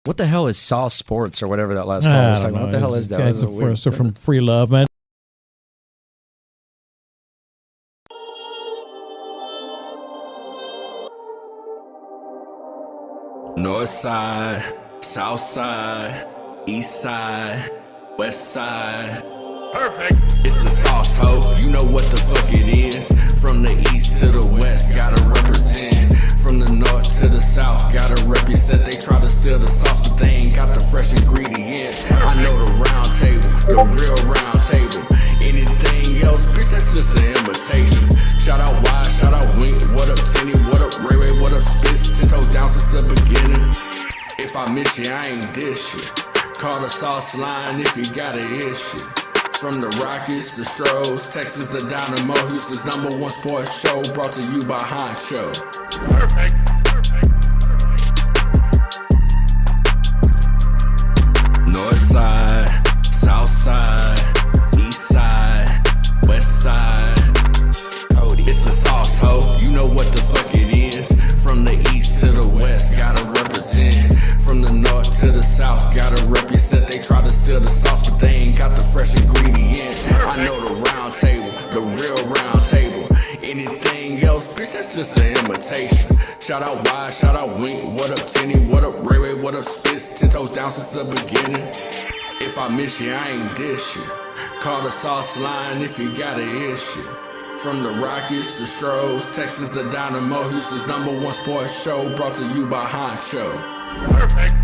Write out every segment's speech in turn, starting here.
What the hell is Sauce Sports or whatever that last call was talking about? What the hell is that? Guys are from Free Love, man. North side, south side, east side, west side. Perfect. It's the sauce, ho. You know what the fuck it is. From the east to the west, gotta represent. From the north to the south, gotta represent. They try to steal the sauce, but they ain't got the fresh ingredients. I know the round table, the real round table. Anything else, bitch, that's just an imitation. Shout out Wise, shout out Wink. What up, Tenny? What up, Ray Ray? What up, Spitz? 10 toes down since the beginning. If I miss you, I ain't dish you. Call the sauce line if you got an issue. From the Rockies, the Stros, Texans, the Dynamo, Houston's #1 sports show, brought to you by Honcho. Perfect. North side, south side, east side, west side. It's the sauce, ho. You know what the fuck it is. From the east to the west, gotta represent. From the north to the south, gotta represent. They try to steal the sauce, but they ain't got the fresh ingredients. I know the round table, the real round table. Anything else, bitch, that's just an imitation. Shout out Wise, shout out Wink. What up, Tenny? What up, Ray Ray? What up, Spitz? 10 toes down since the beginning. If I miss you, I ain't dish you. Call the sauce line if you got an issue. From the Rockies, the Stros, Texans, the Dynamo, Houston's #1 sports show, brought to you by Honcho. Perfect.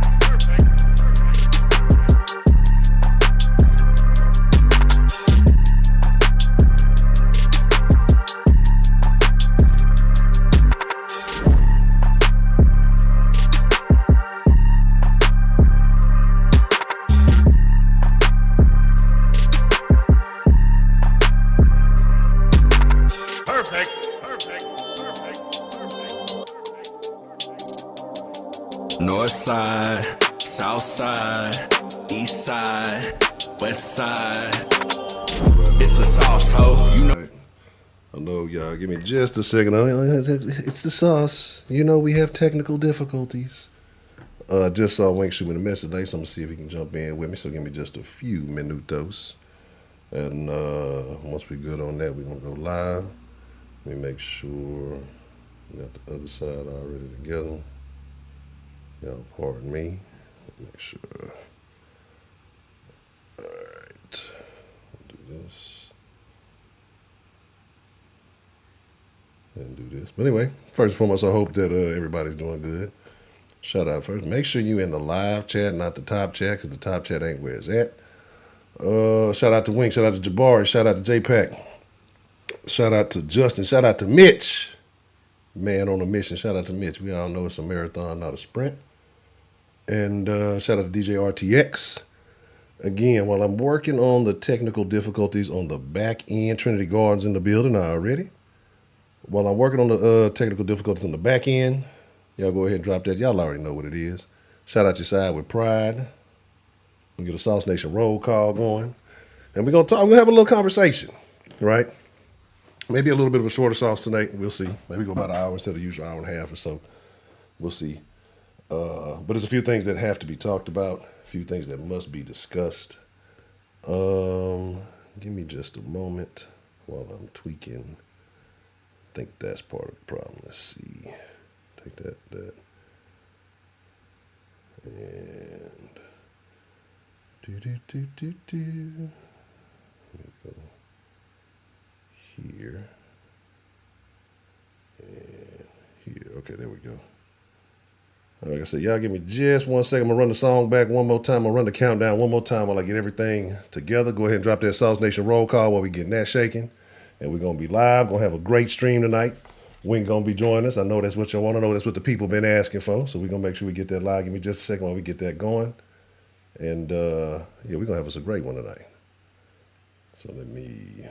North side, south side, east side, west side. It's the sauce, ho. You know. I know, y'all. Give me just a second. It's the sauce. You know we have technical difficulties. Just saw Wink shoot me a message today, so I'm gonna see if he can jump in with me. So give me just a few minutos, and once we're good on that, we're gonna go live. Let me make sure we got the other side already together. Y'all pardon me. Make sure. Alright. Do this. And do this. But anyway, first and foremost, I hope that everybody's doing good. Shout out first. Make sure you in the live chat, not the top chat, because the top chat ain't where it's at. Shout out to Wink. Shout out to Jabari. Shout out to JPack. Shout out to Justin. Shout out to Mitch. Man on a mission. Shout out to Mitch. We all know it's a marathon, not a sprint. And shout out to DJ RTX. Again, while I'm working on the technical difficulties on the back end, Trinity Gardens in the building already. While I'm working on the technical difficulties on the back end, y'all go ahead and drop that. Y'all already know what it is. Shout out your side with pride. We'll get a Sauce Nation roll call going. And we're going to talk. We'll have a little conversation, right? Maybe a little bit of a shorter sauce tonight. We'll see. Maybe go about an hour instead of usual hour and a half or so. We'll see. But there's a few things that have to be talked about, a few things that must be discussed. Give me just a moment while I'm tweaking. I think that's part of the problem. Let's see. Take that. And Let me go here. And here. Okay, there we go. Like I said, y'all give me just 1 second. I'm going to run the song back one more time. I'm going to run the countdown one more time while I get everything together. Go ahead and drop that Sauce Nation roll call while we getting that shaking. And we're going to be live. Going to have a great stream tonight. Wink going to be joining us. I know that's what y'all want to know. That's what the people been asking for. So we're going to make sure we get that live. Give me just a second while we get that going. And, yeah, we're going to have us a great one tonight. So let me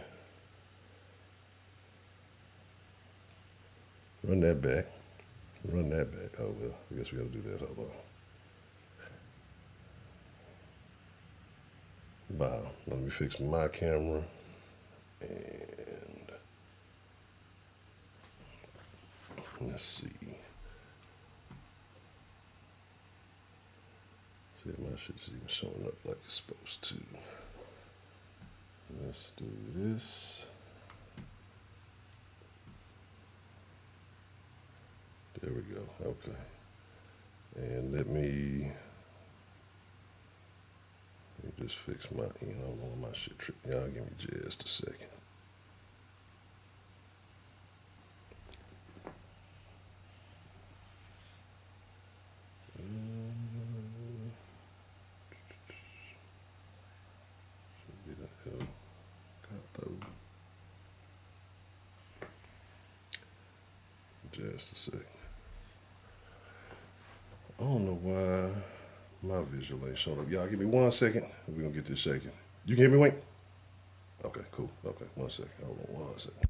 run that back. Run that back. Oh, well, I guess we got to do that. Hold on. Wow. Let me fix my camera. And let's see. My shit is even showing up like it's supposed to. Let's do this. There we go. Okay. And let me just fix my, I don't know my shit tripping. Y'all give me just a second. Just a second. I don't know why my visual ain't showing up. Y'all give me 1 second. We're going to get this shaking. You can hear me, Wink? Okay, cool. Okay, 1 second. Hold on 1 second.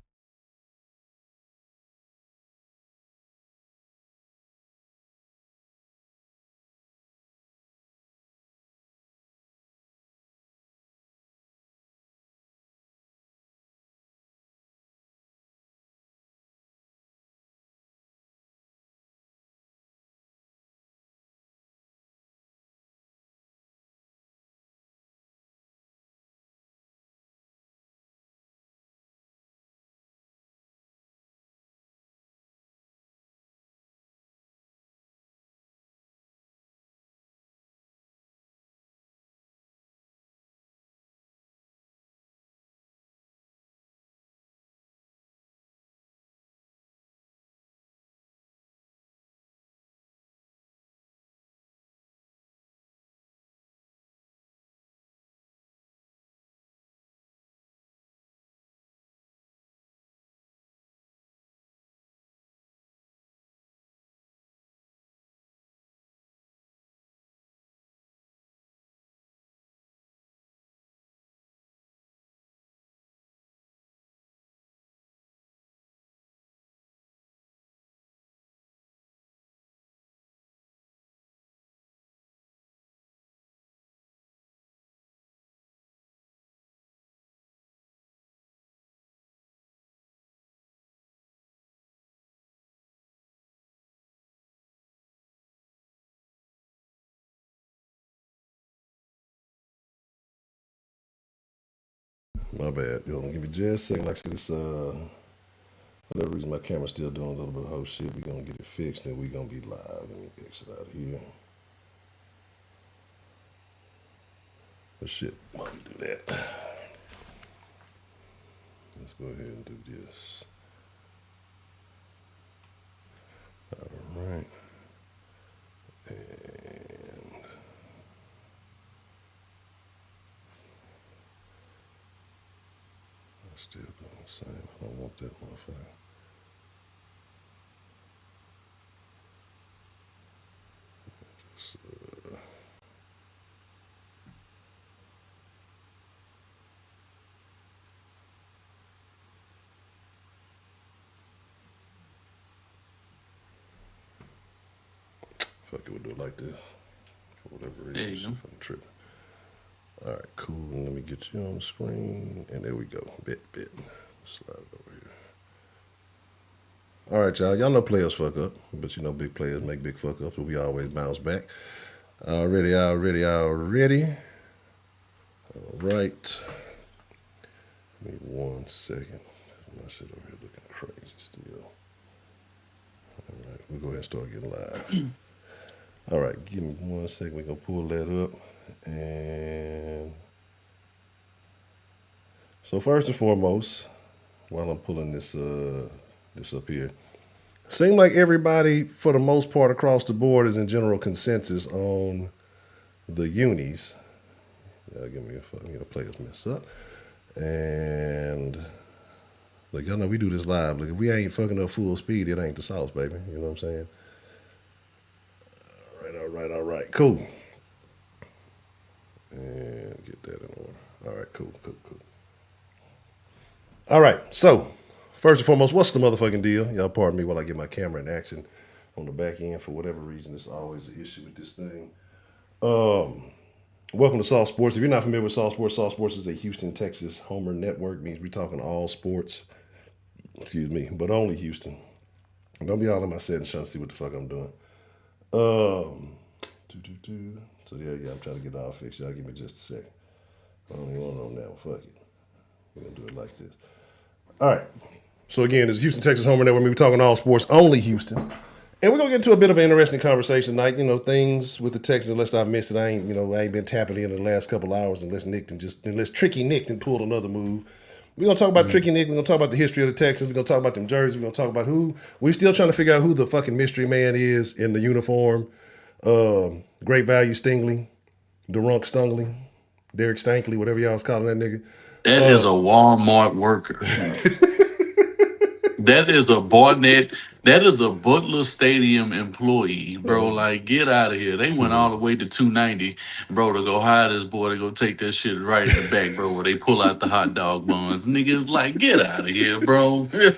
My bad. Yo, give me just a second. Like I said, this, for whatever reason, my camera's still doing a little bit of whole shit. We're going to get it fixed, and we're going to be live. Let me exit out of here. But shit, why don't we do that? Let's go ahead and do this. All right. And I'm still doing the same. I don't want that motherfucker. Just, fuck it, we'll do it like this. For whatever reason, There you go. I'm tripping. All right, cool. Let me get you on the screen. And there we go. Bit. Slide it over here. All right, y'all. Y'all know players fuck up. But you know big players make big fuck ups. But we always bounce back. Already. All right. Give me 1 second. My shit over here looking crazy still. All right, we'll go ahead and start getting live. All right, give me 1 second. We're going to pull that up. And so first and foremost, while I'm pulling this up here, seems like everybody, for the most part across the board, is in general consensus on the unis. Give me a fucking, players mess up. And like y'all know we do this live. Like if we ain't fucking up full speed, it ain't the sauce, baby. You know what I'm saying? All right, cool. And get that in order. All right, cool. All right, so first and foremost, what's the motherfucking deal? Y'all pardon me while I get my camera in action on the back end. For whatever reason, it's always an issue with this thing. Welcome to Soft Sports. If you're not familiar with Soft Sports is a Houston, Texas Homer network. Means we're talking all sports. Excuse me, but only Houston. Don't be all in my settings trying to see what the fuck I'm doing. So yeah, I'm trying to get it all fixed. Y'all give me just a second. I don't even want to know now. Fuck it. We're gonna do it like this. All right. So again, it's Houston, Texas Homer Network. We're talking all sports, only Houston. And we're gonna get into a bit of an interesting conversation tonight. You know, things with the Texans. Unless I've missed it, I ain't been tapping in the last couple of hours. Unless Tricky Nick pulled another move. We're gonna talk about Tricky Nick. We're gonna talk about the history of the Texans. We're gonna talk about them jerseys. We're gonna talk about who. We're still trying to figure out who the fucking mystery man is in the uniform. Great Value Stingley, Durunk Stungley, Derek Stankley, whatever y'all was calling that nigga. That is a Walmart worker. That is a Barnett. That is a Butler Stadium employee, bro. Like, get out of here. They went all the way to 290, bro, to go hire this boy to go take that shit right in the back, bro, where they pull out the hot dog buns. Niggas like, get out of here, bro. They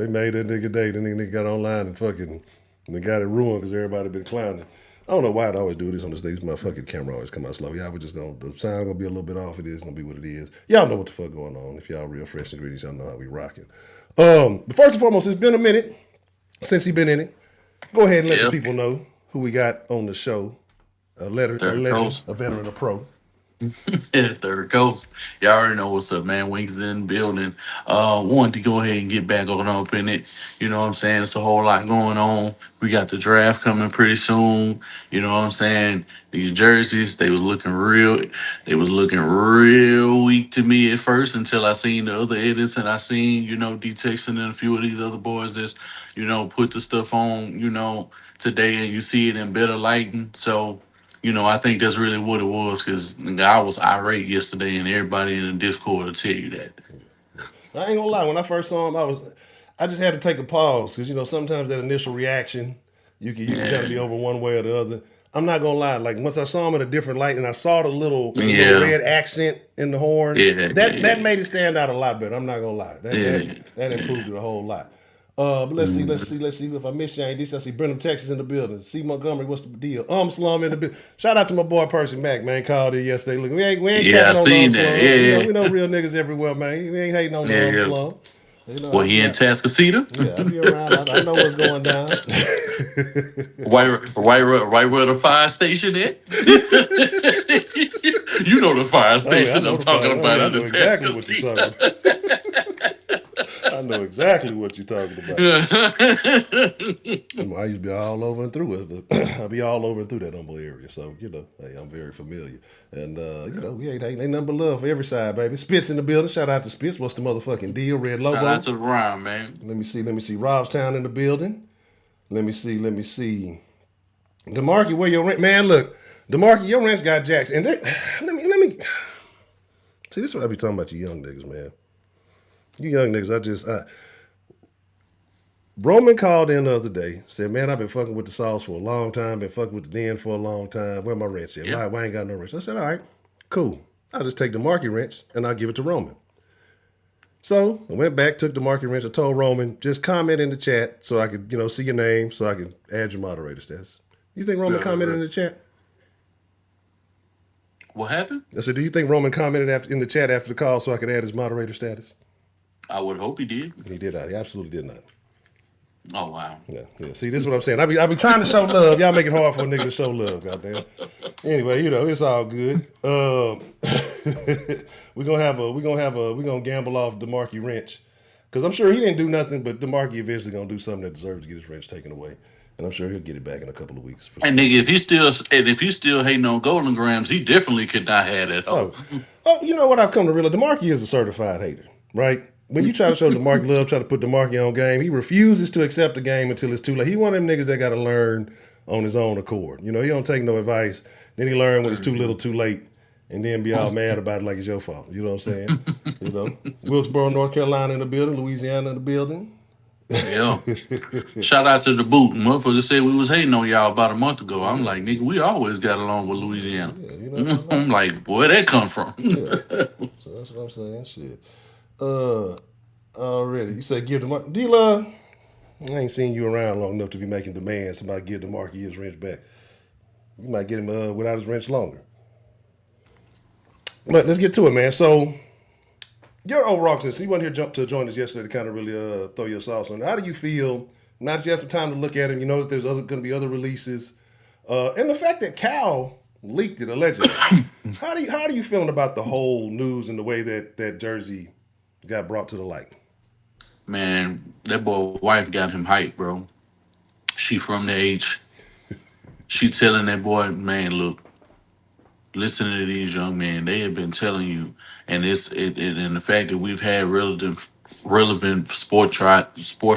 made that nigga day. Then nigga got online and they got it ruined because everybody been clowning. I don't know why I always do this on the stage. My fucking camera always come out slow. Y'all, the sound gonna be a little bit off. It is gonna be what it is. Y'all know what the fuck going on. If y'all real fresh ingredients, y'all know how we rocking. But first and foremost, it's been a minute since he been in it. Go ahead and let the people know who we got on the show. A legend, a veteran, a pro. Third Coast. Y'all already know what's up, man. Wings in the building. Wanted to go ahead and get back on up in it. You know what I'm saying? It's a whole lot going on. We got the draft coming pretty soon. You know what I'm saying? These jerseys, they was looking real weak to me at first until I seen the other edits and I seen, D Texan and a few of these other boys that's, put the stuff on, today, and you see it in better lighting. So I think that's really what it was, because I was irate yesterday, and everybody in the Discord will tell you that. I ain't gonna lie. When I first saw him, I just had to take a pause because sometimes that initial reaction, you can kind of be over one way or the other. I'm not gonna lie. Like once I saw him in a different light, and I saw the little red accent in the horn, that made it stand out a lot better. I'm not gonna lie. That improved it a whole lot. But let's see. If I miss you, I see Brenham, Texas in the building. See Montgomery, what's the deal? Slum in the building. Shout out to my boy Percy Mac, man. Called in yesterday. Look, we ain't capping on Slum. We know real niggas everywhere, man. We ain't hating on Slum. He in Tascasita? Yeah, I be around. I know what's going down. right where the fire station at? You know the fire station I'm talking about. I know exactly what you're talking about. I know exactly what you're talking about. I used to be all over and through it, but I'll be all over and through that humble area. So, hey, I'm very familiar. And, we ain't nothing but love for every side, baby. Spitz in the building. Shout out to Spitz. What's the motherfucking deal? Red Lobo. Shout out to the Rhyme, man. Let me see. Robstown in the building. Let me see. DeMarky, where your rent? Man, look. DeMarky, your rent's got jacks. And let me. See, this is what I be talking about, you young niggas, man. You young niggas, Roman called in the other day, said, man, I've been fucking with the sauce for a long time, been fucking with the den for a long time. Where my wrench at? Why I ain't got no wrench? I said, all right, cool. I'll just take the market wrench and I'll give it to Roman. So I went back, took the market wrench. I told Roman, just comment in the chat so I could, see your name so I can add your moderator status. You think Roman commented in the chat? What happened? I said, do you think Roman commented in the chat after the call so I could add his moderator status? I would hope he did. He did not. He absolutely did not. Oh, wow. Yeah. See, this is what I'm saying. I be trying to show love. Y'all make it hard for a nigga to show love, goddamn. Anyway, it's all good. We're gonna gamble off DeMarky wrench. Because I'm sure he didn't do nothing, but DeMarky eventually gonna do something that deserves to get his wrench taken away. And I'm sure he'll get it back in a couple of weeks. And nigga, if he's still hating on Golden Grams, he definitely could not have that. Oh, you know what I've come to realize? DeMarky is a certified hater, right? When you try to show DeMarky love, try to put DeMarky on game, he refuses to accept the game until it's too late. He one of them niggas that got to learn on his own accord. He don't take no advice. Then he learn when it's too little, too late, and then be all mad about it like it's your fault. You know what I'm saying? Wilkesboro, North Carolina in the building, Louisiana in the building. Yeah. Shout out to the boot. Motherfuckers said we was hating on y'all about a month ago. I'm like, nigga, we always got along with Louisiana. Yeah, I'm like, where'd that come from? Yeah. So that's what I'm saying. Shit. Already. You said give DeMarky. D-Love, I ain't seen you around long enough to be making demands about give DeMarky his wrench back. You might get him without his wrench longer. But let's get to it, man. So, your overall, since he wasn't here to join us yesterday to kind of really throw your sauce on it, how do you feel, now that you have some time to look at him, you know that there's going to be other releases And the fact that Cal leaked it allegedly. how do you feeling about the whole news and the way that jersey got brought to the light? Man, that boy wife got him hyped, bro. She from the H. She telling that boy, man, look, listen to these young men. They have been telling you, and and the fact that we've had relevant sport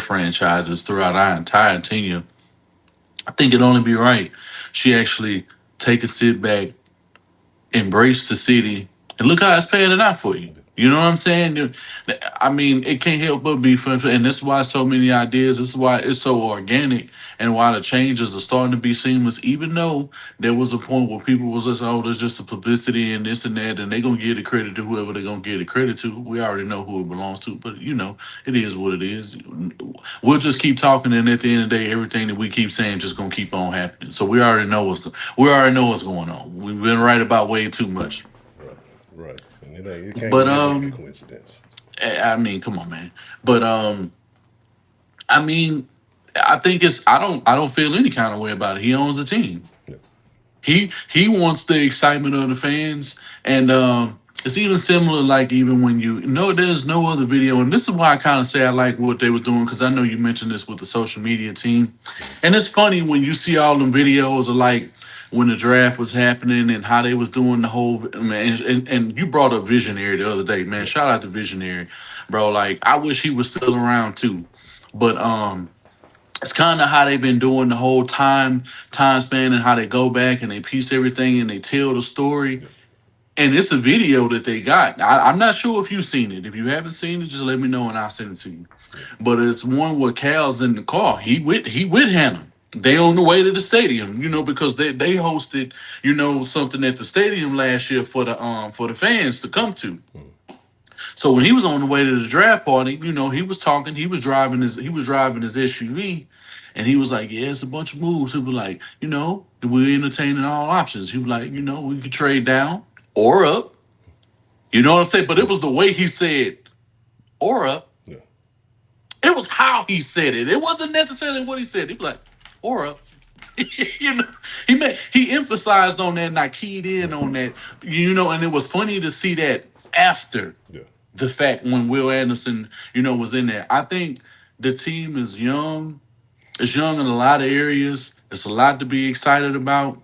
franchises throughout our entire tenure. I think it'd only be right she actually take a sit back, embrace the city, and look how it's panning out for you. You know what I'm saying? I mean, it can't help but be fun, and this is why so many ideas. This is why it's so organic, and why the changes are starting to be seamless. Even though there was a point where people was just, "Oh, there's just a publicity and this and that," and they gonna give the credit to whoever they gonna give the credit to. We already know who it belongs to, but it is what it is. We'll just keep talking, and at the end of the day, everything that we keep saying just gonna keep on happening. So we already know what's going on. We've been right about way too much. Right. And you can't But be a coincidence. I mean, come on, man. But I mean, I think I don't feel any kind of way about it. He owns the team. Yeah. He wants the excitement of the fans, and it's even similar. Like even when you know there's no other video, and this is why I kind of say I like what they was doing because I know you mentioned this with the social media team, and it's funny when you see all them videos of like when the draft was happening and how they was doing the whole man. And you brought up Visionary the other day, man. Shout out to Visionary, bro. Like I wish he was still around too, but it's kind of how they've been doing the whole time span and how they go back and they piece everything and they tell the story. And it's a video that they got. I'm not sure if you've seen it. If you haven't seen it, just let me know and I'll send it to you. But it's one where Cal's in the car. He with Hannah. They on the way to the stadium, because they hosted, something at the stadium last year for the fans to come to. So when he was on the way to the draft party, he was talking. He was driving his SUV, and he was like, "Yeah, it's a bunch of moves." He was like, "We're entertaining all options." He was like, "We could trade down or up." You know what I'm saying? But it was the way he said "or up." Yeah. It was how he said it. It wasn't necessarily what he said. He was like "or up." He emphasized on that, and I keyed in on that. And it was funny to see that after. Yeah. The fact when Will Anderson, was in there. I think the team is young. It's young in a lot of areas. It's a lot to be excited about.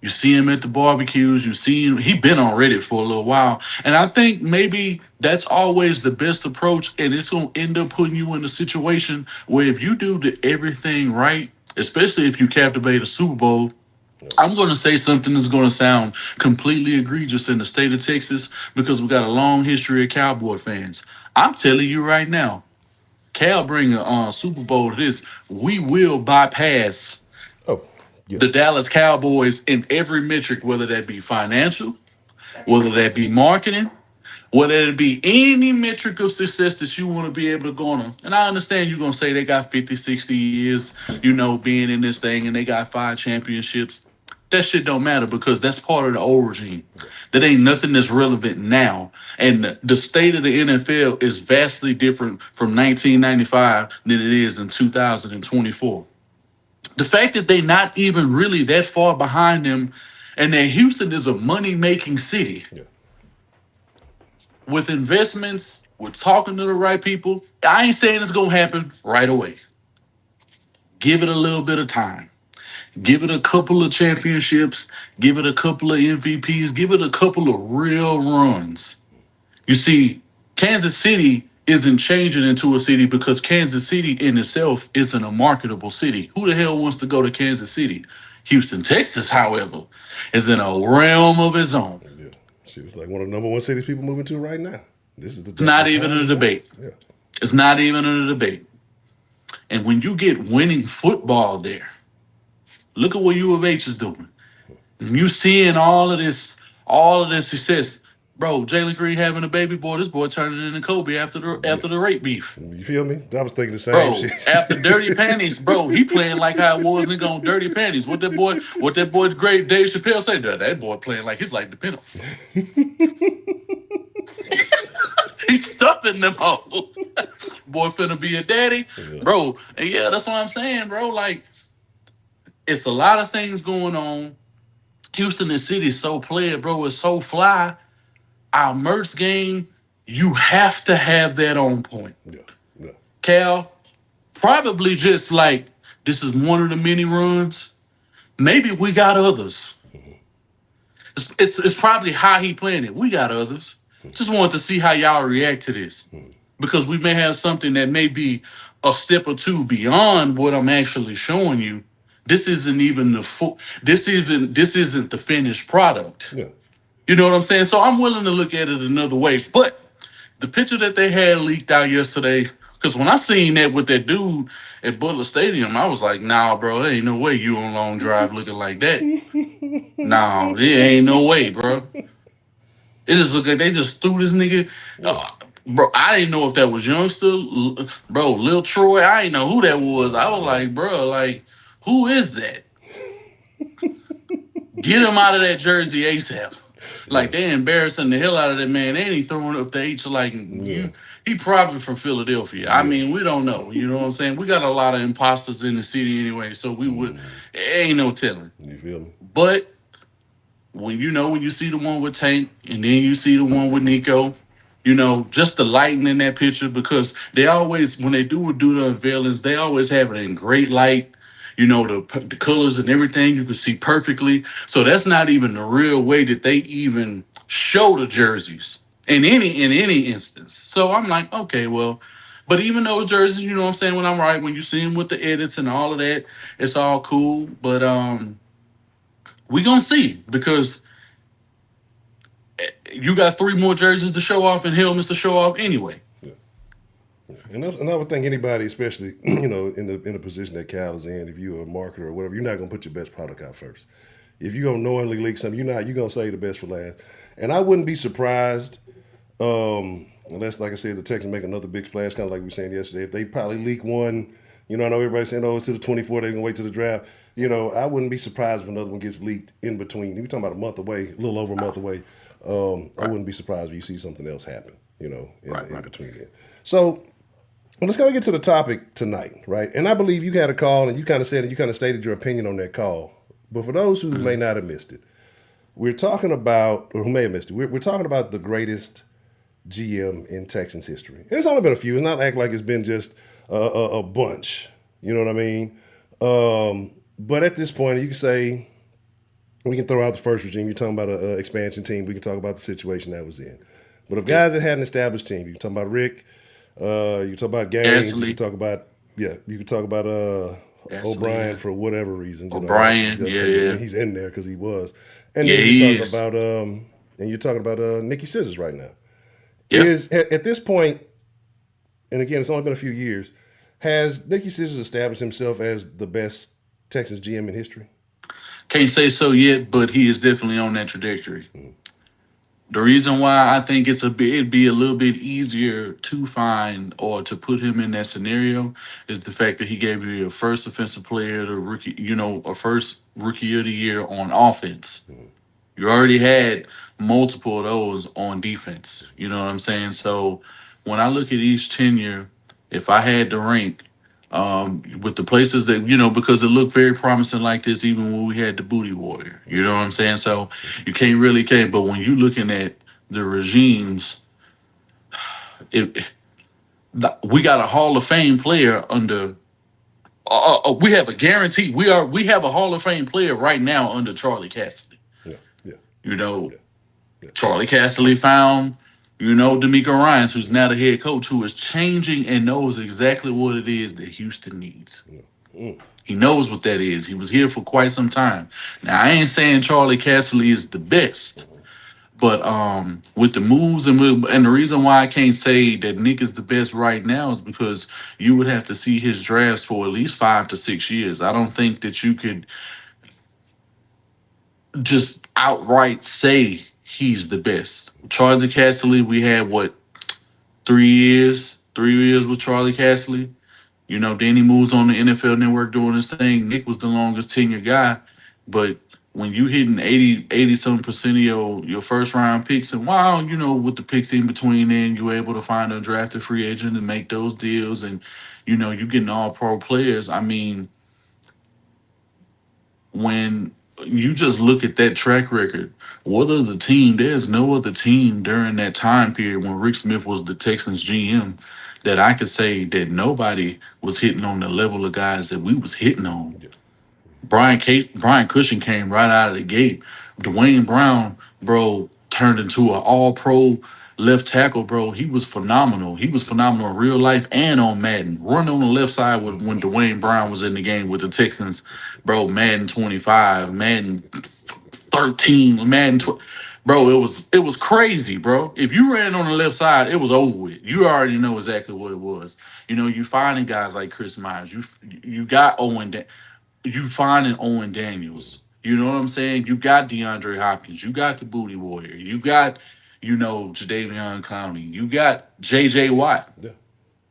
You see him at the barbecues. You see him. He been on Reddit for a little while. And I think maybe that's always the best approach. And it's going to end up putting you in a situation where if you do everything right, especially if you captivate a Super Bowl, I'm going to say something that's going to sound completely egregious in the state of Texas because we got a long history of Cowboy fans. I'm telling you right now, Cal bring a Super Bowl to this. We will bypass Oh, yeah. the Dallas Cowboys in every metric, whether that be financial, whether that be marketing, whether it be any metric of success that you want to be able to go on. And I understand you're going to say they got 50, 60 years, being in this thing, and they got 5 championships. That shit don't matter because that's part of the old regime. That ain't nothing that's relevant now. And the state of the NFL is vastly different from 1995 than it is in 2024. The fact that they not even really that far behind them and that Houston is a money-making city. Yeah. With investments, with talking to the right people, I ain't saying it's going to happen right away. Give it a little bit of time. Give it a couple of championships. Give it a couple of MVPs. Give it a couple of real runs. You see, Kansas City isn't changing into a city because Kansas City in itself isn't a marketable city. Who the hell wants to go to Kansas City? Houston, Texas, however, is in a realm of its own. Yeah. She was like one of the number 1 cities people moving to right now. This is the. It's not even a debate. Yeah. It's not even a debate. And when you get winning football there, look at what U of H is doing. And you seeing all of this success. Bro, Jalen Green having a baby boy, this boy turning into Kobe after the rape beef. You feel me? I was thinking the same Bro, shit. after Dirty Panties, bro, he playing like how it was nigga on Dirty Panties. What that boy's great Dave Chappelle say? That boy playing like he's like the pinnacle. He's stuffing them hoes. Boy finna be a daddy. Yeah. Bro, and yeah, that's what I'm saying, bro. Like, It's a lot of things going on. Houston and City is so player, bro. It's so fly. Our merch game, you have to have that on point. Yeah. Yeah. Cal, probably just like this is one of the many runs. Maybe we got others. It's probably how he playing it. We got others. Just wanted to see how y'all react to this because we may have something that may be a step or two beyond what I'm actually showing you. This isn't even the full. This isn't the finished product. Yeah. You know what I'm saying? So I'm willing to look at it another way. But the picture that they had leaked out yesterday, because when I seen that with that dude at Butler Stadium, I was like, nah, bro, there ain't no way you on long drive looking like that. Nah, there ain't no way, bro. It just looked like they just threw this nigga. Bro, I didn't know if that was youngster, bro, Lil Troy. I didn't know who that was. I was like, bro, like, who is that? Get him out of that jersey ASAP. Like they embarrassing the hell out of that man. They ain't throwing up the H like he probably from Philadelphia. I mean, we don't know. You know what I'm saying? We got a lot of imposters in the city anyway, so we would ain't no telling. You feel me? But when you see the one with Tank and then you see the one with Nico, just the lighting in that picture because they always when they do the unveilings, they always have it in great light. The colors and everything you can see perfectly. So that's not even the real way that they even show the jerseys in any instance. So I'm like, okay, well, but even those jerseys, you know what I'm saying? When I'm right, when you see them with the edits and all of that, it's all cool. But we gonna see because you got 3 more jerseys to show off and helmets to show off anyway. And I would think anybody, especially in the position that Cal is in, if you're a marketer or whatever, you're not gonna put your best product out first. If you're gonna knowingly leak something, you're gonna save the best for last. And I wouldn't be surprised, unless, like I said, the Texans make another big splash, kind of like we were saying yesterday. If they probably leak one, I know everybody's saying, oh, it's to the 24, they're gonna wait till the draft. I wouldn't be surprised if another one gets leaked in between. We're talking about a month away, a little over a month away. I wouldn't be surprised if you see something else happen, in between it. So. Well, let's kind of get to the topic tonight, right? And I believe you had a call and you kind of stated your opinion on that call. But for those who may not have missed it, we're talking about, or who may have missed it, we're talking about the greatest GM in Texans history. And it's only been a few. It's not act like it's been just a bunch. You know what I mean? But at this point, you can say, we can throw out the first regime. You're talking about an expansion team. We can talk about the situation that was in. But if guys that had an established team, you can talk about Rick, you talk about Gaines. You can talk about O'Brien for whatever reason. O'Brien, he's in there because he was. And then you're talking about Nicky Scissors right now. Yep. Is at this point, and again, it's only been a few years. Has Nicky Scissors established himself as the best Texans GM in history? Can't say so yet, but he is definitely on that trajectory. The reason why I think it'd be a little bit easier to find or to put him in that scenario is the fact that he gave you your first offensive player, the rookie, a first rookie of the year on offense. You already had multiple of those on defense. You know what I'm saying? So when I look at each tenure, if I had to rank with the places that, because it looked very promising like this, even when we had the Booty Warrior, you know what I'm saying? So you can't, but when you're looking at the regimes, we got a Hall of Fame player under, we have a guarantee. We have a Hall of Fame player right now under Charlie Cassidy. Charlie Cassidy found, D'Amico Ryans, who's now the head coach, who is changing and knows exactly what it is that Houston needs. He knows what that is. He was here for quite some time. Now, I ain't saying Charlie Cassidy is the best, but with the moves and the reason why I can't say that Nick is the best right now is because you would have to see his drafts for at least 5 to 6 years. I don't think that you could just outright say he's the best. Charlie Cassidy, we had 3 years? 3 years with Charlie Cassidy. Then he moves on the NFL Network doing his thing. Nick was the longest tenure guy. But when you hitting 80-something% of your first round picks, and with the picks in between then, you're able to find a drafted free agent and make those deals. And, you're getting all pro players. I mean, when you just look at that track record, what other team? There's no other team during that time period when Rick Smith was the Texans GM that I could say that nobody was hitting on the level of guys that we was hitting on. Brian Cushing came right out of the gate. Dwayne Brown, bro, turned into an all pro left tackle, bro. He was phenomenal. He was phenomenal in real life and on Madden. Run on the left side when Dwayne Brown was in the game with the Texans, bro. Madden 25, Madden 13, Madden 12. Bro, it was crazy, bro. If you ran on the left side, it was over with. You already know exactly what it was. You finding guys like Chris Myers. You got you finding Owen Daniels. You know what I'm saying? You got DeAndre Hopkins. You got the Booty Warrior. You got, Jadeveon Clowney. You got J.J. Watt. Yeah.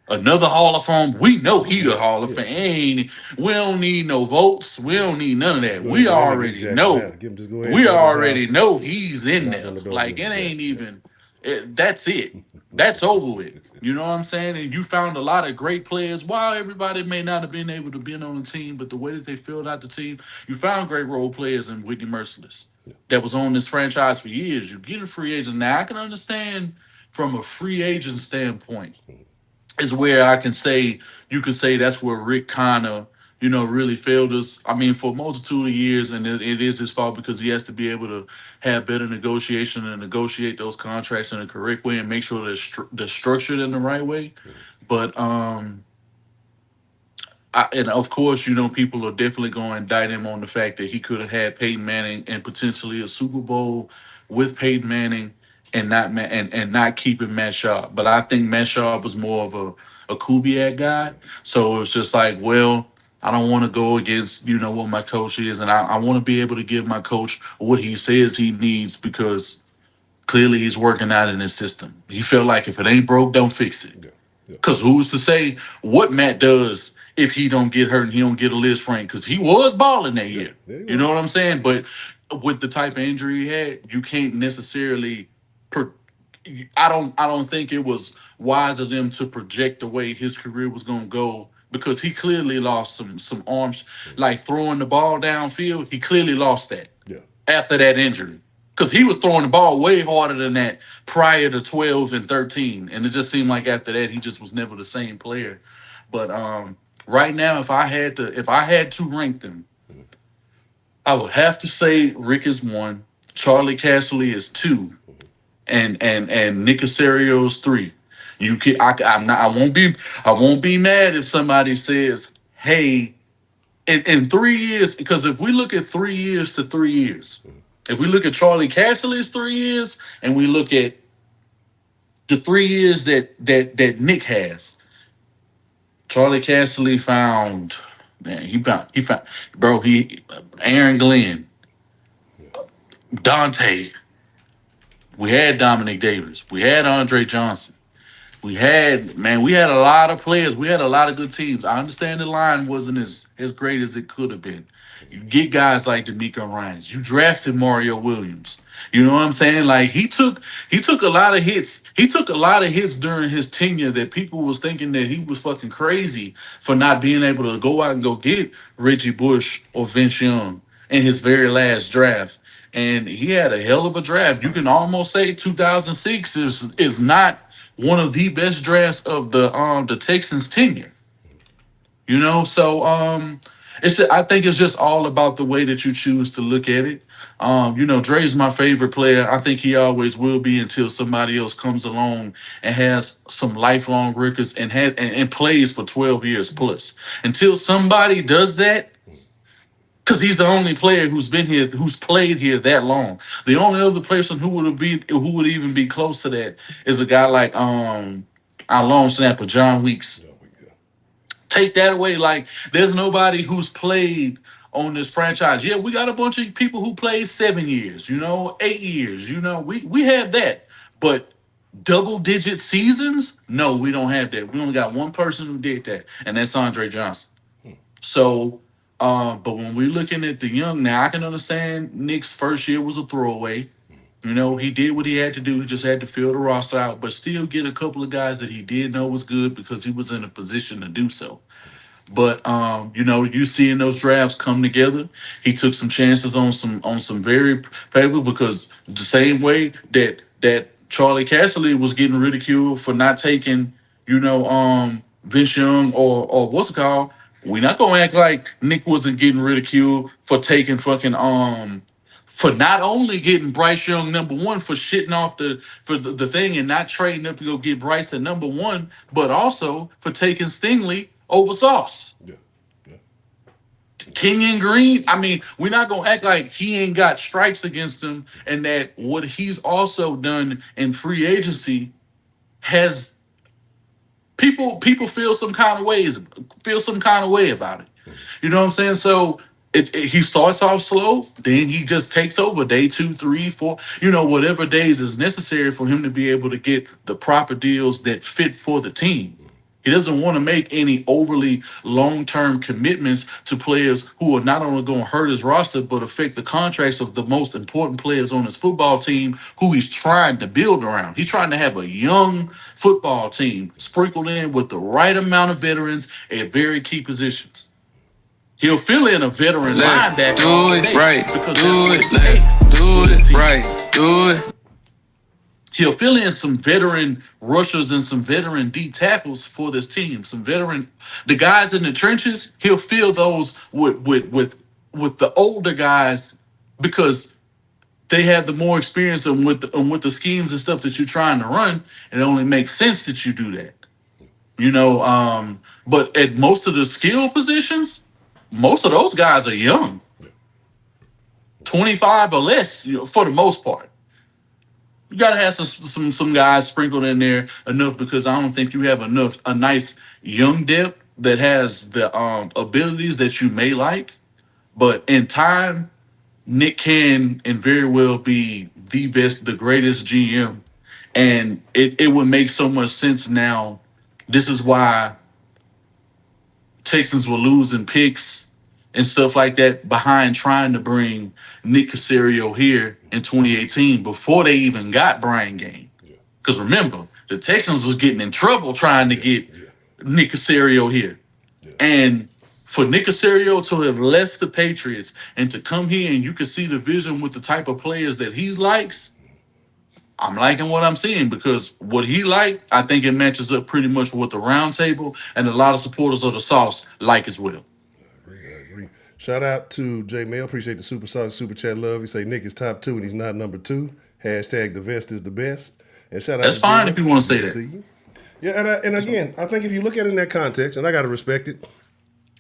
Another Hall of Fame. We know he a Hall of Fame. We don't need no votes. We don't need none of that. We already know. We already know he's in there. Like, it ain't even. That's it. That's over with. You know what I'm saying? And you found a lot of great players. While everybody may not have been able to be on the team, but the way that they filled out the team, you found great role players in Whitney Merciless that was on this franchise for years. You get a free agent. Now, I can understand from a free agent standpoint is where you could say that's where Rick kind of, really failed us. I mean, for a multitude of years, and it is his fault because he has to be able to have better negotiation and negotiate those contracts in the correct way and make sure they're structured in the right way. But and of course, people are definitely going to indict him on the fact that he could have had Peyton Manning and potentially a Super Bowl with Peyton Manning and not keeping Matt Sharp. But I think Matt Sharp was more of a Kubiak guy. So it was just like, well, I don't want to go against, what my coach is. And I want to be able to give my coach what he says he needs because clearly he's working out in his system. He felt like if it ain't broke, don't fix it. Because who's to say what Matt does if he don't get hurt and he don't get a Liz Frank? Because he was balling that year. You know what I'm saying? But with the type of injury he had, you can't necessarily. I don't think it was wise of them to project the way his career was going to go because he clearly lost some arms, like throwing the ball downfield. He clearly lost that after that injury. Because he was throwing the ball way harder than that prior to 12 and 13. And it just seemed like after that, he just was never the same player. But right now, if I had to rank them, I would have to say Rick is 1, Charlie Casserly is 2, and Nick Caserio is 3. I won't be mad if somebody says, hey, in 3 years, because if we look at 3 years to 3 years, if we look at Charlie Casserly's 3 years and we look at the 3 years that Nick has, Charlie Casserly found Aaron Glenn, Dante. We had Dominic Davis. We had Andre Johnson. We had a lot of players. We had a lot of good teams. I understand the line wasn't as great as it could have been. You get guys like D'Amico Ryans. You drafted Mario Williams. You know what I'm saying? Like he took a lot of hits. He took a lot of hits during his tenure that people was thinking that he was fucking crazy for not being able to go out and go get Reggie Bush or Vince Young in his very last draft. And he had a hell of a draft. You can almost say 2006 is not one of the best drafts of the Texans tenure. So I think it's just all about the way that you choose to look at it. Dre's my favorite player. I think he always will be until somebody else comes along and has some lifelong records and plays for 12 years plus. Until somebody does that, because he's the only player who's been here, who's played here that long. The only other person who would even be close to that is a guy like our long snapper John Weeks. Take that away. Like, there's nobody who's played on this franchise. Yeah, we got a bunch of people who played 7 years, 8 years. We have that. But double-digit seasons? No, we don't have that. We only got one person who did that, and that's Andre Johnson. So, but when we're looking at the young, now I can understand Nick's first year was a throwaway. He did what he had to do. He just had to fill the roster out, but still get a couple of guys that he did know was good because he was in a position to do so. But you know, you seeing those drafts come together, he took some chances on some very people because the same way that Charlie Casserly was getting ridiculed for not taking, you know, Vince Young or what's it called. We're not gonna act like Nick wasn't getting ridiculed for taking fucking for not only getting Bryce Young number one for shitting off the thing and not trading up to go get Bryce at number one, but also for taking Stingley over Sauce. Yeah. Yeah. Kenyon Green, I mean, we're not gonna act like he ain't got strikes against him, and that what he's also done in free agency has people feel some kind of way about it. You know what I'm saying? So he starts off slow, then he just takes over day 2, 3, 4, you know, whatever days is necessary for him to be able to get the proper deals that fit for the team. He doesn't want to make any overly long-term commitments to players who are not only going to hurt his roster, but affect the contracts of the most important players on his football team who he's trying to build around. He's trying to have a young football team sprinkled in with the right amount of veterans at very key positions. He'll fill in a veteran linebacker. Do it right. Do it left. Do it right. Do it. He'll fill in some veteran rushers and some veteran D tackles for this team. Some veteran, the guys in the trenches. He'll fill those with the older guys because they have the more experience and with the schemes and stuff that you're trying to run. It only makes sense that you do that. You know, but at most of the skill positions, most of those guys are young, 25 or less, you know, for the most part. You gotta have some guys sprinkled in there enough because I don't think you have a nice young depth that has the abilities that you may like, but in time, Nick can and very well be the best, the greatest GM, and it would make so much sense now. This is why Texans were losing picks and stuff like that behind trying to bring Nick Caserio here in 2018 before they even got Brian Game. Because remember, the Texans was getting in trouble trying to get Nick Caserio here. And for Nick Caserio to have left the Patriots and to come here and you can see the vision with the type of players that he likes, I'm liking what I'm seeing because what he liked, I think it matches up pretty much with what the round table and a lot of supporters of the Sauce like as well. I agree. Shout out to J Mail. Appreciate the super chat love. He say Nick is top 2 and he's not number 2. Hashtag the vest is the best. And shout out That's to fine J-Mail. if you want to say that. Yeah, and again, I think if you look at it in that context, and I got to respect it,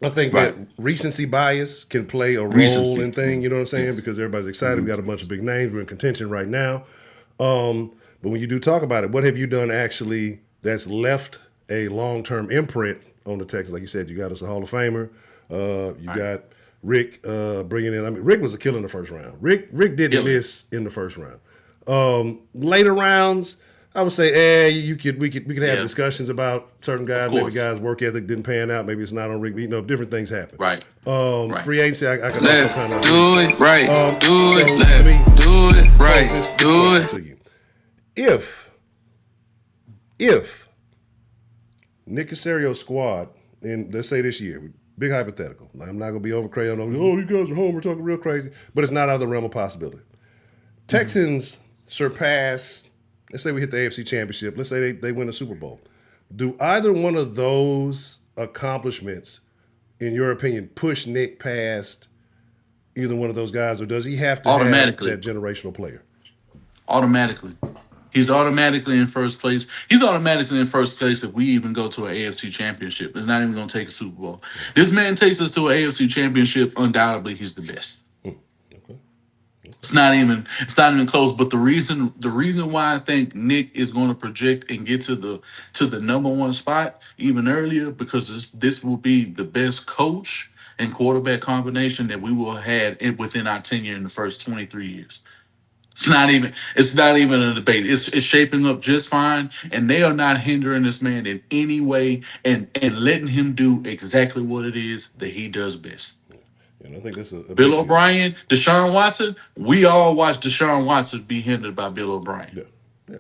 I think that recency bias can play a role in thing, you know what I'm saying? Because everybody's excited. We got a bunch of big names. We're in contention right now. But when you do talk about it, what have you done actually that's left a long-term imprint on the Texans? Like you said, you got us a Hall of Famer. You got Rick bringing in. I mean, Rick was a killer in the first round. Rick didn't miss in the first round. Later rounds, I would say, we could have discussions about certain guys. Maybe guys' work ethic didn't pan out. Maybe it's not on Rick. You know, different things happen. Right. Free agency, I can Left, also kind of do it right. Do it so left. Do it right. Do it. To you. If Nick Caserio's squad, in let's say this year, big hypothetical. I'm not going to be over crazy. Oh, you guys are home. We're talking real crazy, but it's not out of the realm of possibility. Texans surpass. Let's say we hit the AFC Championship. Let's say they win a Super Bowl. Do either one of those accomplishments, in your opinion, push Nick past either one of those guys, or does he have to have that generational player? Automatically. He's automatically in first place. He's automatically in first place if we even go to an AFC Championship. It's not even going to take a Super Bowl. This man takes us to an AFC Championship. Undoubtedly, he's the best. It's not even close. But the reason why I think Nick is going to project and get to the number one spot even earlier, because this will be the best coach and quarterback combination that we will have within our tenure in the first 23 years. It's not even a debate. It's shaping up just fine, and they are not hindering this man in any way and letting him do exactly what it is that he does best. And I think this is Bill O'Brien, Deshaun Watson. We all watched Deshaun Watson be hindered by Bill O'Brien. Yeah.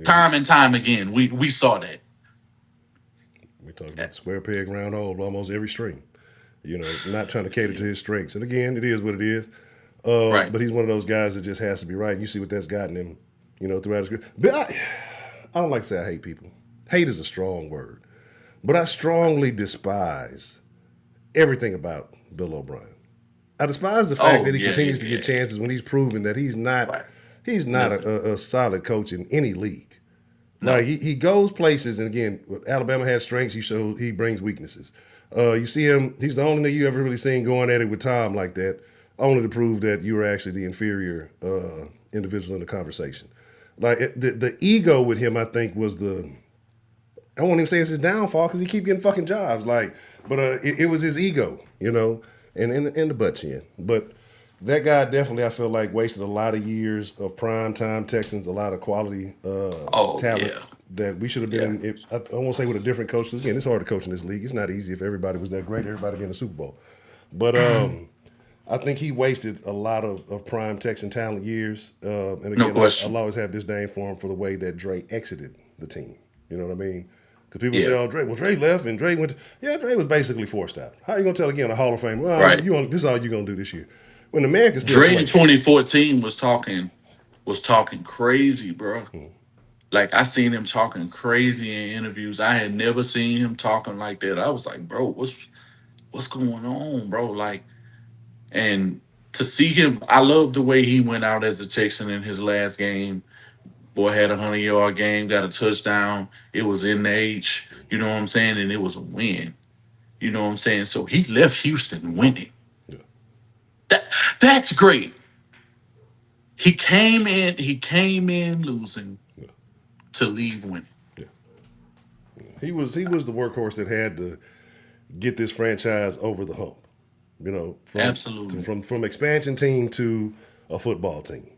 Time and time again, we saw that. talking about square peg, round hole, almost every string. Not trying to cater to his strengths. And again, it is what it is. Right. But he's one of those guys that just has to be right. And you see what that's gotten him, throughout his career. But I don't like to say I hate people. Hate is a strong word. But I strongly despise everything about Bill O'Brien. I despise the fact that he continues to get chances when he's proven that he's not a solid coach in any league. No. Like he goes places, and again, Alabama has strengths. He brings weaknesses. You see him; he's the only nigga you ever really seen going at it with Tom like that, only to prove that you were actually the inferior individual in the conversation. Like the ego with him, I think, was I won't even say it's his downfall because he keep getting fucking jobs. But it was his ego, and in the butt chin. But that guy definitely, I feel like, wasted a lot of years of prime time Texans, a lot of quality talent that we should have been in. I won't say with a different coach. Again, it's hard to coach in this league. It's not easy if everybody was that great, everybody be in the Super Bowl. But I think he wasted a lot of prime Texan talent years. And again, I'll always have disdain for him for the way that Dre exited the team. You know what I mean? Because people say, Dre left and Dre went. Dre was basically forced out. How are you going to tell again a Hall of Fame? Well, this is all you're going to do this year. When the man can still Dre play. in 2014 was talking crazy, bro. Mm-hmm. Like, I seen him talking crazy in interviews. I had never seen him talking like that. I was like, bro, what's going on, bro? Like, and to see him, I love the way he went out as a Texan in his last game. Boy had a 100-yard game, got a touchdown. It was in the H, you know what I'm saying? And it was a win. You know what I'm saying? So he left Houston winning. Yeah. That's great. He came in losing to leave winning. Yeah. He was the workhorse that had to get this franchise over the hump. Absolutely. From expansion team to a football team.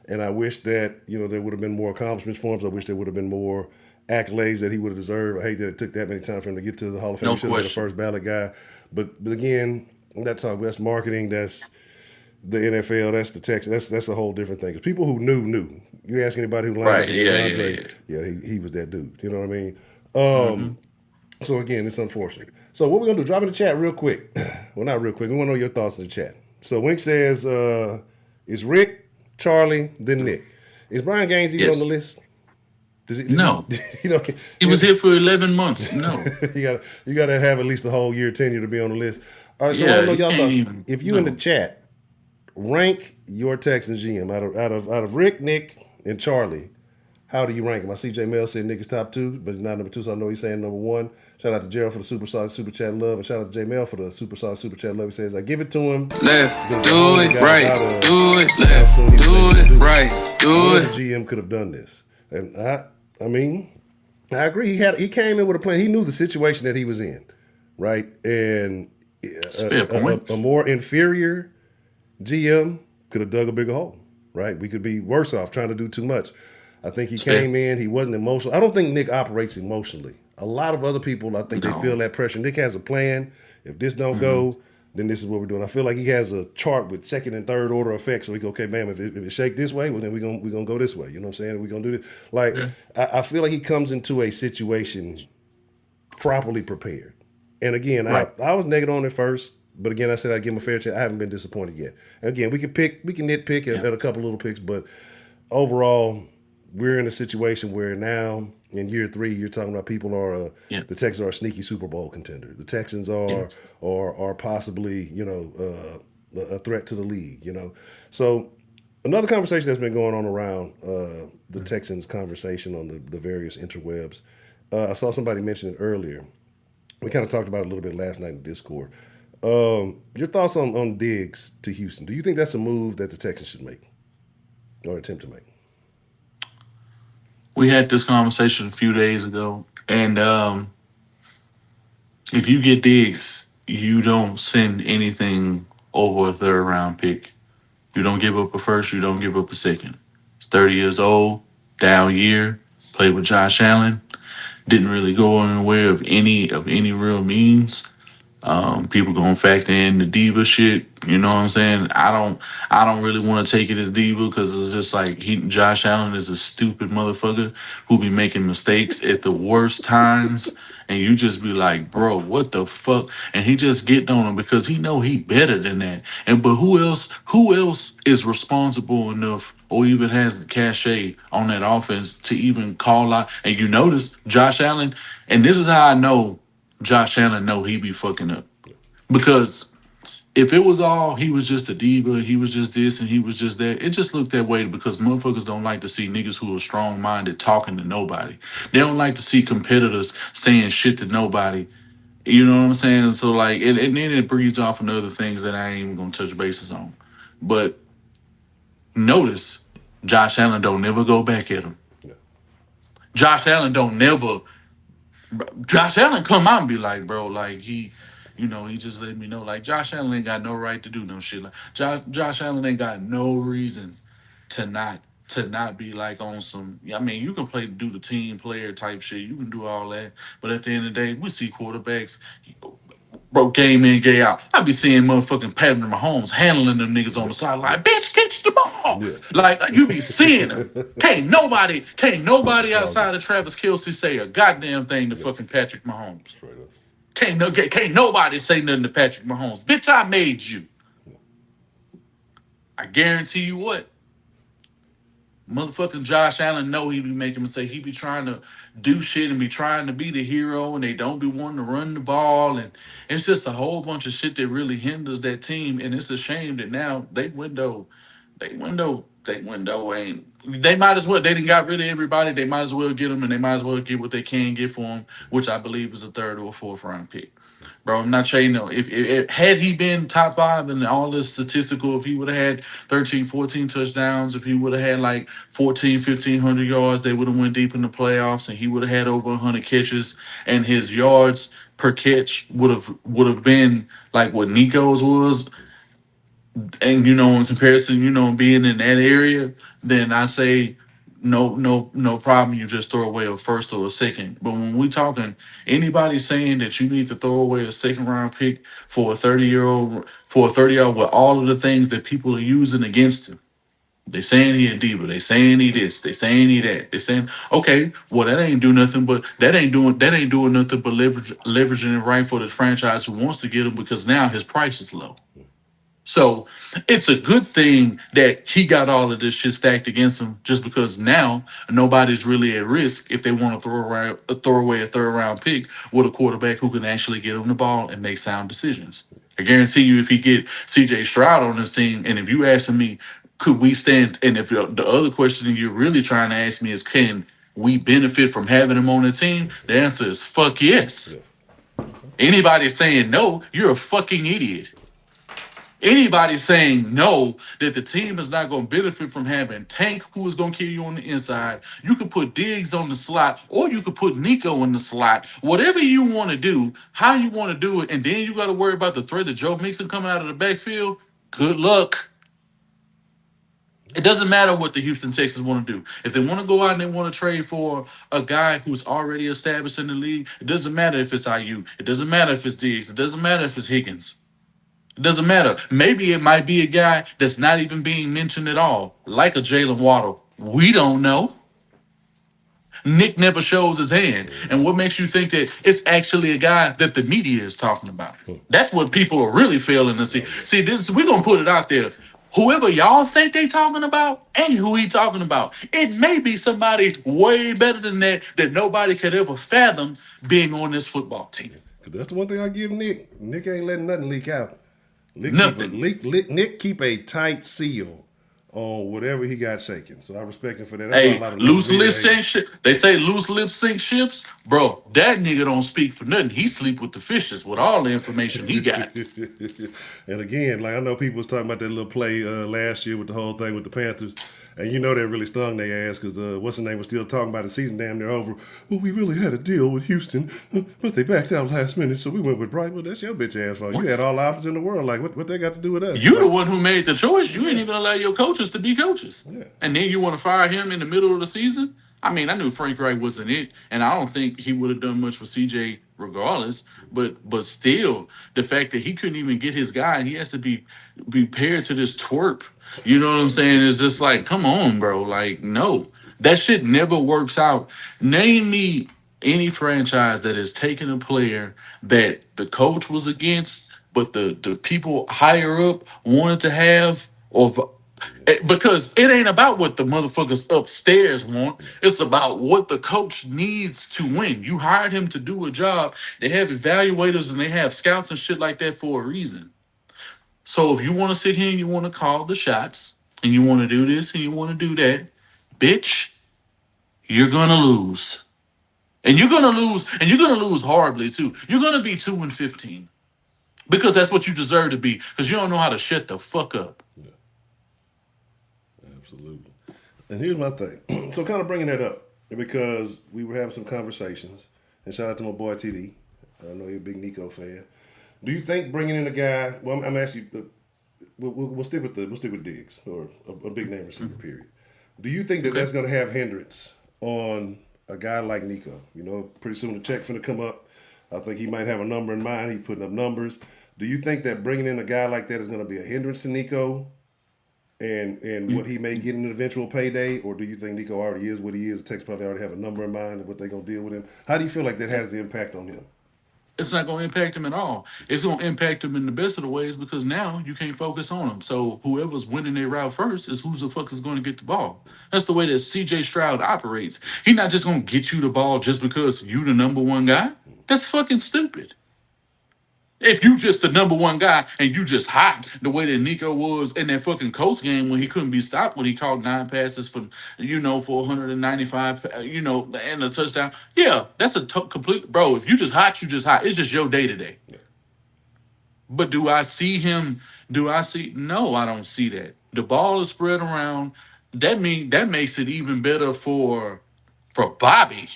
And I wish that, there would have been more accomplishments for him. So I wish there would have been more accolades that he would have deserved. I hate that it took that many times for him to get to the Hall of Fame. He should have been the first ballot guy. But again, that's marketing, that's the NFL, that's the Texans, that's a whole different thing. Because people who knew. You ask anybody who lined up against Andre, he was that dude. You know what I mean? So again, it's unfortunate. So what we're going to do, drop in the chat real quick. Well, not real quick. We want to know your thoughts in the chat. So Wink says, it's Rick, Charlie, then Nick. Is Brian Gaines even on the list? No. He was here for 11 months. No. you gotta have at least a whole year tenure to be on the list. All right, so I know y'all thoughts. If you in the chat, rank your Texans GM out of Rick, Nick, and Charlie. How do you rank him? I see J Mel said Nick is top 2, but he's not number 2, so I know he's saying number 1. Shout out to Gerald for the super solid super chat love, and shout out to J Mel for the super solid super chat love. He says, I give it to him. Left, do it right, do it left, do it right, do it. The GM could have done this, and I mean, I agree. He came in with a plan. He knew the situation that he was in, right? And a more inferior GM could have dug a bigger hole, right? We could be worse off trying to do too much. I think he came in, he wasn't emotional. I don't think Nick operates emotionally. A lot of other people, I think they feel that pressure. Nick has a plan. If this don't go, then this is what we're doing. I feel like he has a chart with second and third order effects. So we go, okay, man, if it shake this way, well, then we're gonna go this way. You know what I'm saying? We're gonna do this. Like, I feel like he comes into a situation properly prepared. And again, I was negative on it first, but again, I said I'd give him a fair chance. I haven't been disappointed yet. And again, we can nitpick at a couple little picks, but overall, we're in a situation where now in year 3, you're talking about people are the Texans are a sneaky Super Bowl contender. The Texans are possibly a threat to the league. So another conversation that's been going on around the Texans conversation on the various interwebs. I saw somebody mention it earlier. We kind of talked about it a little bit last night in Discord. Your thoughts on Diggs to Houston? Do you think that's a move that the Texans should make or attempt to make? We had this conversation a few days ago, and if you get Diggs, you don't send anything over a third-round pick. You don't give up a first, you don't give up a second. He's 30 years old, down year, played with Josh Allen, didn't really go anywhere of any real means. People gonna factor in the diva shit. You know what I'm saying? I don't really want to take it as diva because it's just like Josh Allen is a stupid motherfucker who be making mistakes at the worst times, and you just be like, bro, what the fuck? And he just getting on him because he know he better than that. And but who else is responsible enough or even has the cachet on that offense to even call out? And you notice Josh Allen, and this is how I know Josh Allen know he be fucking up. Because if it was all he was just a diva, he was just this and he was just that, it just looked that way because motherfuckers don't like to see niggas who are strong minded talking to nobody. They don't like to see competitors saying shit to nobody. You know what I'm saying? So like and then it breeds off into other things that I ain't even gonna touch bases on. But notice Josh Allen don't never go back at him. Josh Allen don't never Josh Allen come out and be like, bro, like he just let me know. Like Josh Allen ain't got no right to do no shit. Like Josh Allen ain't got no reason to not be like on some. I mean, you can do the team player type shit. You can do all that, but at the end of the day, we see quarterbacks. Bro, game in, game out. I be seeing motherfucking Patrick Mahomes handling them niggas on the side like, bitch, catch the ball. Yeah. Like you be seeing them. Can't nobody outside of Travis Kelce say a goddamn thing to fucking Patrick Mahomes. Can't nobody say nothing to Patrick Mahomes. Bitch, I made you. I guarantee you what. Motherfucking Josh Allen know he be making mistakes. He be trying to do shit and be trying to be the hero, and they don't be wanting to run the ball, and it's just a whole bunch of shit that really hinders that team. And it's a shame that now they ain't. They might as well. They done got rid of everybody. They might as well get them, and they might as well get what they can get for them, which I believe is a third or a fourth round pick. Bro, I'm not saying no. If had he been top five and all this statistical, if he would have had 13, 14 touchdowns, if he would have had like 14, 1,500 yards, they would have went deep in the playoffs, and he would have had over 100 catches, and his yards per catch would have been like what Nico's was, and in comparison, being in that area, then I say no problem. You just throw away a first or a second. But when we talking anybody saying that you need to throw away a second round pick for a 30-year-old with all of the things that people are using against him. They saying he a diva. They saying he this. They saying he that. They saying, okay, well that ain't doing nothing but leveraging it right for the franchise who wants to get him because now his price is low. So it's a good thing that he got all of this shit stacked against him just because now nobody's really at risk if they want to throw away a third round pick with a quarterback who can actually get him the ball and make sound decisions. I guarantee you if he get CJ Stroud on this team, and if you asking me, could we stand, and if the other question you're really trying to ask me is can we benefit from having him on the team, the answer is fuck yes. Anybody saying no, you're a fucking idiot. Anybody saying no, that the team is not going to benefit from having Tank, who is going to kill you on the inside. You could put Diggs on the slot, or you could put Nico in the slot. Whatever you want to do, how you want to do it, and then you got to worry about the threat of Joe Mixon coming out of the backfield. Good luck. It doesn't matter what the Houston Texans want to do. If they want to go out and they want to trade for a guy who's already established in the league, it doesn't matter if it's IU. It doesn't matter if it's Diggs. It doesn't matter if it's Higgins. It doesn't matter. Maybe it might be a guy that's not even being mentioned at all, like a Jalen Waddle. We don't know. Nick never shows his hand. And what makes you think that it's actually a guy that the media is talking about? That's what people are really failing to see. See, we're going to put it out there. Whoever y'all think they talking about ain't who he talking about. It may be somebody way better than that nobody could ever fathom being on this football team. That's the one thing I give Nick. Nick ain't letting nothing leak out. Nick keep a tight seal on whatever he got shaking. So I respect him for that. That's loose lips ain't shit. They say loose lips sink ships. Bro, that nigga don't speak for nothing. He sleep with the fishes with all the information he got. And again, like I know people was talking about that little play last year with the whole thing with the Panthers. And that really stung their ass because what's his name was still talking about the season damn near over. Well, we really had a deal with Houston, but they backed out last minute, so we went with Brighton. Well, that's your bitch ass fault. You had all the options in the world. Like, what they got to do with us? You the one who made the choice. You ain't even allow your coaches to be coaches. Yeah. And then you want to fire him in the middle of the season? I mean, I knew Frank Wright wasn't it, and I don't think he would have done much for CJ regardless. But still, the fact that he couldn't even get his guy, and he has to be paired to this twerp. You know what I'm saying? It's just like, come on, bro. Like, no. That shit never works out. Name me any franchise that has taken a player that the coach was against, but the people higher up wanted to have, because it ain't about what the motherfuckers upstairs want. It's about what the coach needs to win. You hired him to do a job. They have evaluators and they have scouts and shit like that for a reason. So if you want to sit here and you want to call the shots and you want to do this and you want to do that, bitch, you're gonna lose. And you're gonna lose, and you're gonna lose horribly too. You're gonna be 2-15. Because that's what you deserve to be, because you don't know how to shut the fuck up. Yeah. Absolutely. And here's my thing. So kind of bringing that up, because we were having some conversations, and shout out to my boy TD. I know you're a big Nico fan. Do you think bringing in a guy? Well, I'm actually we'll stick with Diggs, or a big name receiver. Period. Do you think that that's going to have hindrance on a guy like Nico? You know, pretty soon the check's going to come up. I think he might have a number in mind. He's putting up numbers. Do you think that bringing in a guy like that is going to be a hindrance to Nico and what he may get in an eventual payday? Or do you think Nico already is what he is? The Texans probably already have a number in mind of what they're going to deal with him. How do you feel like that has the impact on him? It's not going to impact him at all. It's going to impact him in the best of the ways, because now you can't focus on him. So whoever's winning their route first is who the fuck is going to get the ball. That's the way that C.J. Stroud operates. He's not just going to get you the ball just because you the number one guy. That's fucking stupid. If you just the number one guy and you just hot the way that Nico was in that fucking Colts game when he couldn't be stopped, when he caught 9 passes for 195, and a touchdown. Yeah, that's a complete, bro. If you just hot, you just hot. It's just your day to day. But do I see him? No, I don't see that. The ball is spread around. That makes it even better for Bobby.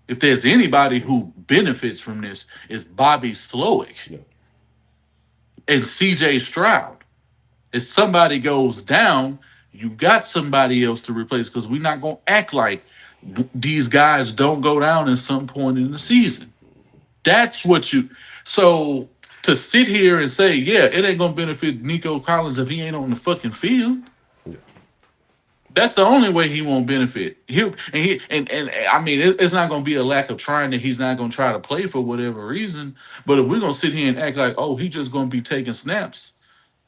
If there's anybody who benefits from this, it's Bobby Slowick and C.J. Stroud. If somebody goes down, you got somebody else to replace, because we're not going to act like these guys don't go down at some point in the season. That's what you... So to sit here and say, yeah, it ain't going to benefit Nico Collins if he ain't on the fucking field... That's the only way he won't benefit. I mean, it's not going to be a lack of trying that he's not going to try to play for whatever reason. But if we're going to sit here and act like, oh, he's just going to be taking snaps,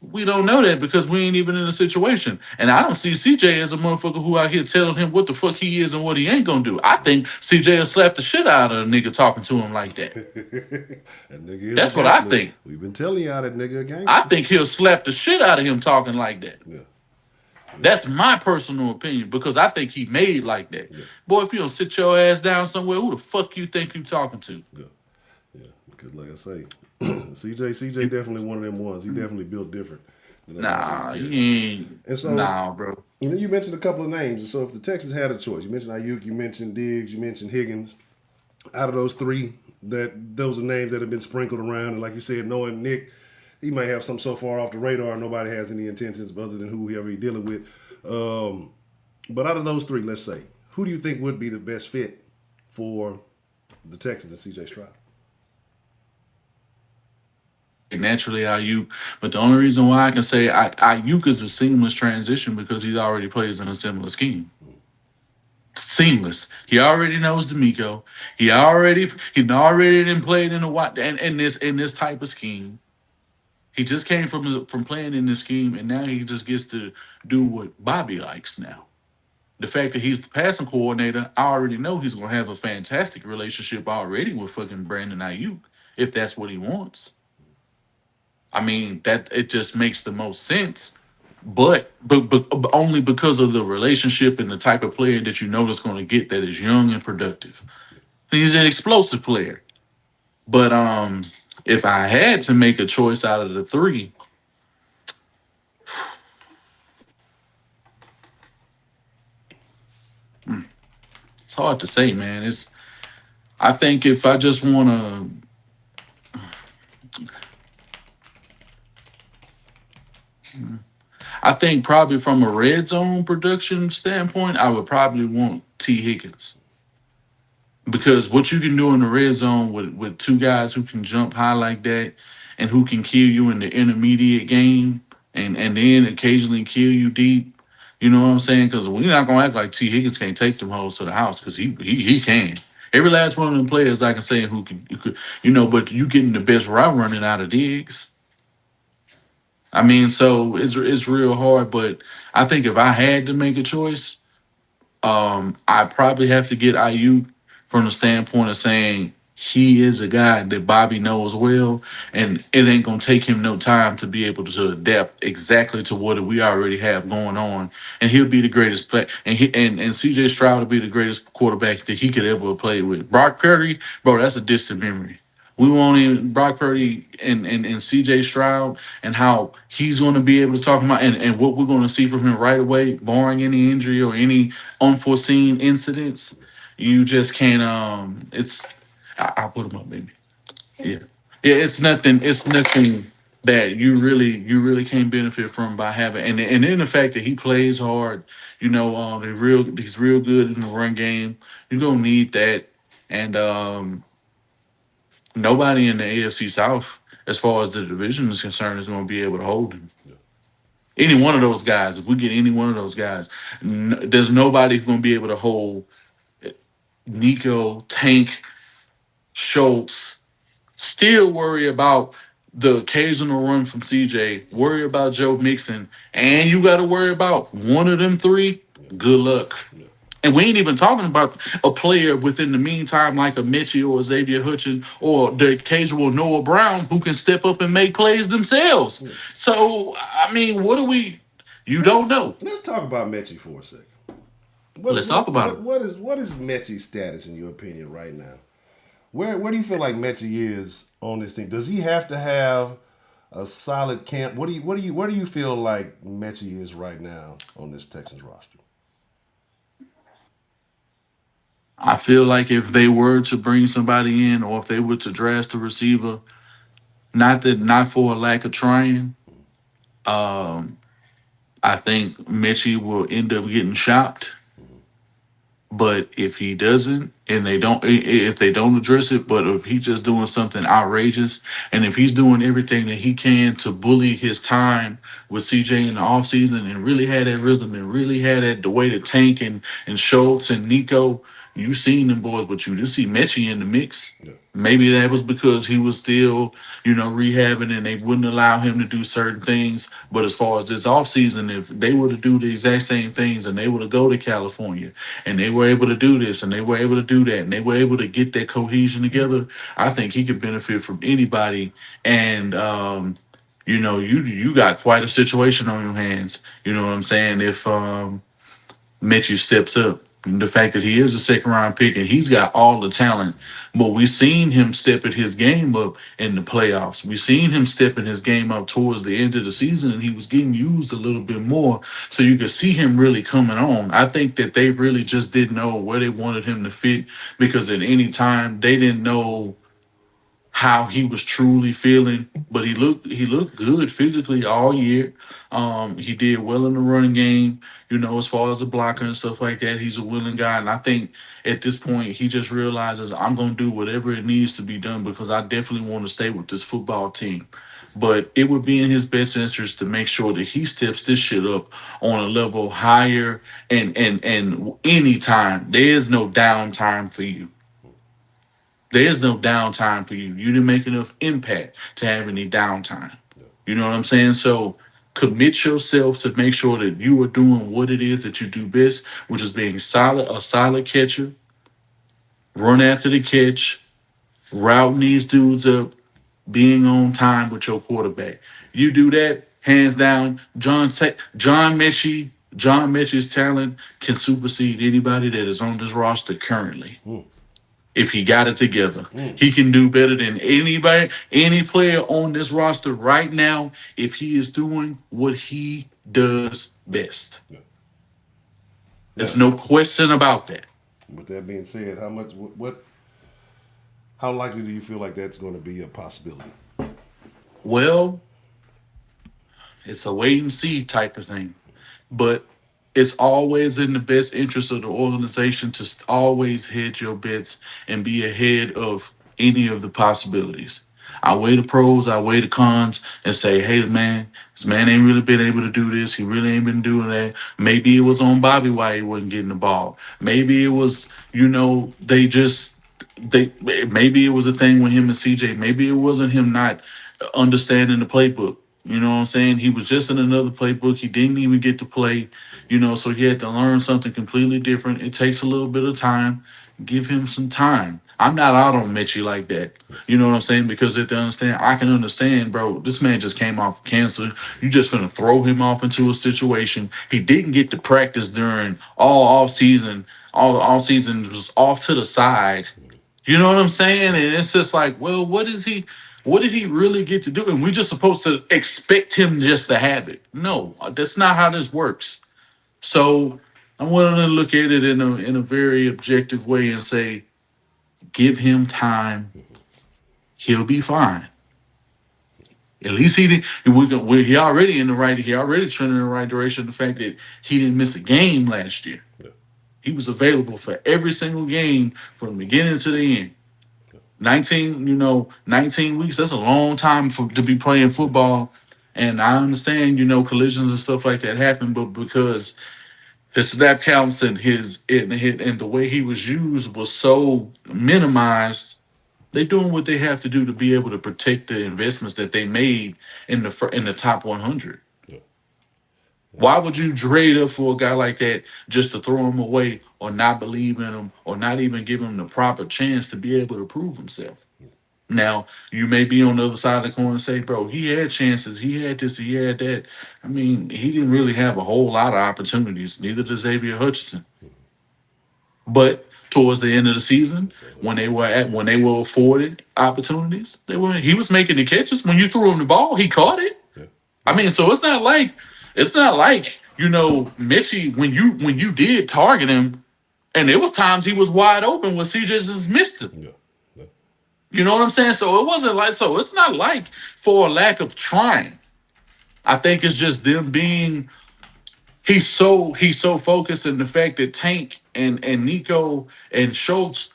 we don't know that, because we ain't even in a situation. And I don't see CJ as a motherfucker who out here telling him what the fuck he is and what he ain't going to do. I think CJ will slap the shit out of a nigga talking to him like that. That nigga That's what I think. We've been telling y'all that nigga again. I think he'll slap the shit out of him talking like that. Yeah. That's my personal opinion, because I think he made like that. Yeah. Boy, if you don't sit your ass down somewhere, who the fuck you think you talking to? Yeah. Because like I say, CJ definitely one of them ones. He definitely built different. Nah, he ain't. And so, nah, bro. And then you mentioned a couple of names. And so if the Texans had a choice, you mentioned Ayuk, you mentioned Diggs, you mentioned Higgins. Out of those three, those are names that have been sprinkled around. And like you said, knowing Nick, he might have some so far off the radar, nobody has any intentions other than whoever he's dealing with. But out of those three, let's say, who do you think would be the best fit for the Texans and C.J. Stroud? Naturally, Ayuk. But the only reason why I can say Ayuk is a seamless transition, because he already plays in a similar scheme. Seamless. He already knows D'Amico. He already done played in this type of scheme. He just came from playing in this scheme, and now he just gets to do what Bobby likes now. The fact that he's the passing coordinator, I already know he's going to have a fantastic relationship already with fucking Brandon Ayuk, if that's what he wants. I mean, that it just makes the most sense, but only because of the relationship and the type of player that you know that's going to get that is young and productive. He's an explosive player. But if I had to make a choice out of the three, it's hard to say, man. I think if I just want to, I think probably from a red zone production standpoint, I would probably want T. Higgins. Because what you can do in the red zone with two guys who can jump high like that and who can kill you in the intermediate game and then occasionally kill you deep, you know what I'm saying? Because we're not going to act like T. Higgins can't take them hoes to the house, because he can. Every last one of them players I can say who could, but you getting the best route running out of Diggs. I mean, so it's real hard. But I think if I had to make a choice, I probably have to get IU from the standpoint of saying he is a guy that Bobby knows well, and it ain't gonna take him no time to be able to adapt exactly to what we already have going on, and he'll be the greatest play, and CJ Stroud will be the greatest quarterback that he could ever have played with. Brock Purdy, bro, that's a distant memory. We won't even Brock Purdy and CJ Stroud and how he's going to be able to talk about and what we're going to see from him right away, barring any injury or any unforeseen incidents. You just can't. I'll put him up, baby. Yeah, yeah. It's nothing that you really can't benefit from by having and then the fact that he plays hard. He's real good in the run game. You don't need that, and nobody in the AFC South, as far as the division is concerned, is going to be able to hold him. Any one of those guys, if we get any one of those guys, there's nobody who's going to be able to hold Nico, Tank, Schultz. Still worry about the occasional run from CJ. Worry about Joe Mixon, and you got to worry about one of them three. Good luck. And we ain't even talking about a player within the meantime like a Mechie or Xavier Hutchin or the occasional Noah Brown who can step up and make plays themselves. So, I mean, what do we... You don't know. Let's talk about Mechie for a second. Let's talk about it. What is Mechie's status in your opinion right now? Where do you feel like Mechie is on this thing? Does he have to have a solid camp? Where do you feel like Mechie is right now on this Texans roster? I feel like if they were to bring somebody in or if they were to draft a receiver, not for a lack of trying, I think Mechie will end up getting shopped. But if he doesn't, and if they don't address it, but if he's just doing something outrageous, and if he's doing everything that he can to bully his time with CJ in the offseason and really had that rhythm and really had that the way to Tank and Schultz and Nico, you seen them boys, but you just see Mechie in the mix. Yeah. Maybe that was because he was still, rehabbing and they wouldn't allow him to do certain things. But as far as this offseason, if they were to do the exact same things and they were to go to California and they were able to do this and they were able to do that and they were able to get that cohesion together, I think he could benefit from anybody. And, you got quite a situation on your hands. You know what I'm saying? If Mechie steps up. And the fact that he is a second-round pick and he's got all the talent, but we've seen him stepping his game up in the playoffs. We've seen him stepping his game up towards the end of the season, and he was getting used a little bit more, so you could see him really coming on. I think that they really just didn't know where they wanted him to fit because at any time they didn't know how he was truly feeling, but he looked good physically all year. He did well in the running game, as far as a blocker and stuff like that. He's a willing guy, and I think at this point he just realizes I'm gonna do whatever it needs to be done because I definitely want to stay with this football team. But it would be in his best interest to make sure that he steps this shit up on a level higher and anytime. There is no downtime for you. There is no downtime for you. You didn't make enough impact to have any downtime. You know what I'm saying? So commit yourself to make sure that you are doing what it is that you do best, which is being a solid catcher, run after the catch, routing these dudes up, being on time with your quarterback. You do that, hands down, John Mechie's talent can supersede anybody that is on this roster currently. If he got it together. He can do better than any player on this roster right now if he is doing what he does best. Yeah. There's no question about that. With that being said, how likely do you feel like that's going to be a possibility? Well, it's a wait and see type of thing. But it's always in the best interest of the organization to always hedge your bets and be ahead of any of the possibilities. I weigh the pros, I weigh the cons, and say, hey, this man ain't really been able to do this. He really ain't been doing that. Maybe it was on Bobby why he wasn't getting the ball. Maybe it was, they just they maybe it was a thing with him and CJ. Maybe it wasn't him not understanding the playbook. You know what I'm saying? He was just in another playbook. He didn't even get to play. So he had to learn something completely different. It takes a little bit of time. Give him some time. I'm not out on Mitchie like that. You know what I'm saying? Because if they understand, I can understand, bro. This man just came off cancer. You just gonna throw him off into a situation. He didn't get to practice during all off season. All season was off to the side. You know what I'm saying? And it's just like, well, what is he? What did he really get to do? And we just supposed to expect him just to have it? No, that's not how this works. So I wanted to look at it in a very objective way and say, give him time. He'll be fine. At least he did. He already in the right. He already trending in the right direction. The fact that he didn't miss a game last year. He was available for every single game from the beginning to the end. 19 weeks, that's a long time to be playing football. And I understand, collisions and stuff like that happen, but because his snap counts and and the way he was used was so minimized, they're doing what they have to do to be able to protect the investments that they made in the top 100. Why would you trade up for a guy like that just to throw him away or not believe in him or not even give him the proper chance to be able to prove himself? Now, you may be on the other side of the coin and say, bro, he had chances. He had this, he had that. I mean, he didn't really have a whole lot of opportunities. Neither did Xavier Hutchinson. But towards the end of the season, when they were afforded opportunities, he was making the catches. When you threw him the ball, he caught it. I mean, so it's not like Mitchie, when you did target him, and there was times he was wide open when CJ just missed him. You know what I'm saying? So it wasn't like, so it's not like for a lack of trying. I think it's just them being, he's so focused in the fact that Tank and Nico and Schultz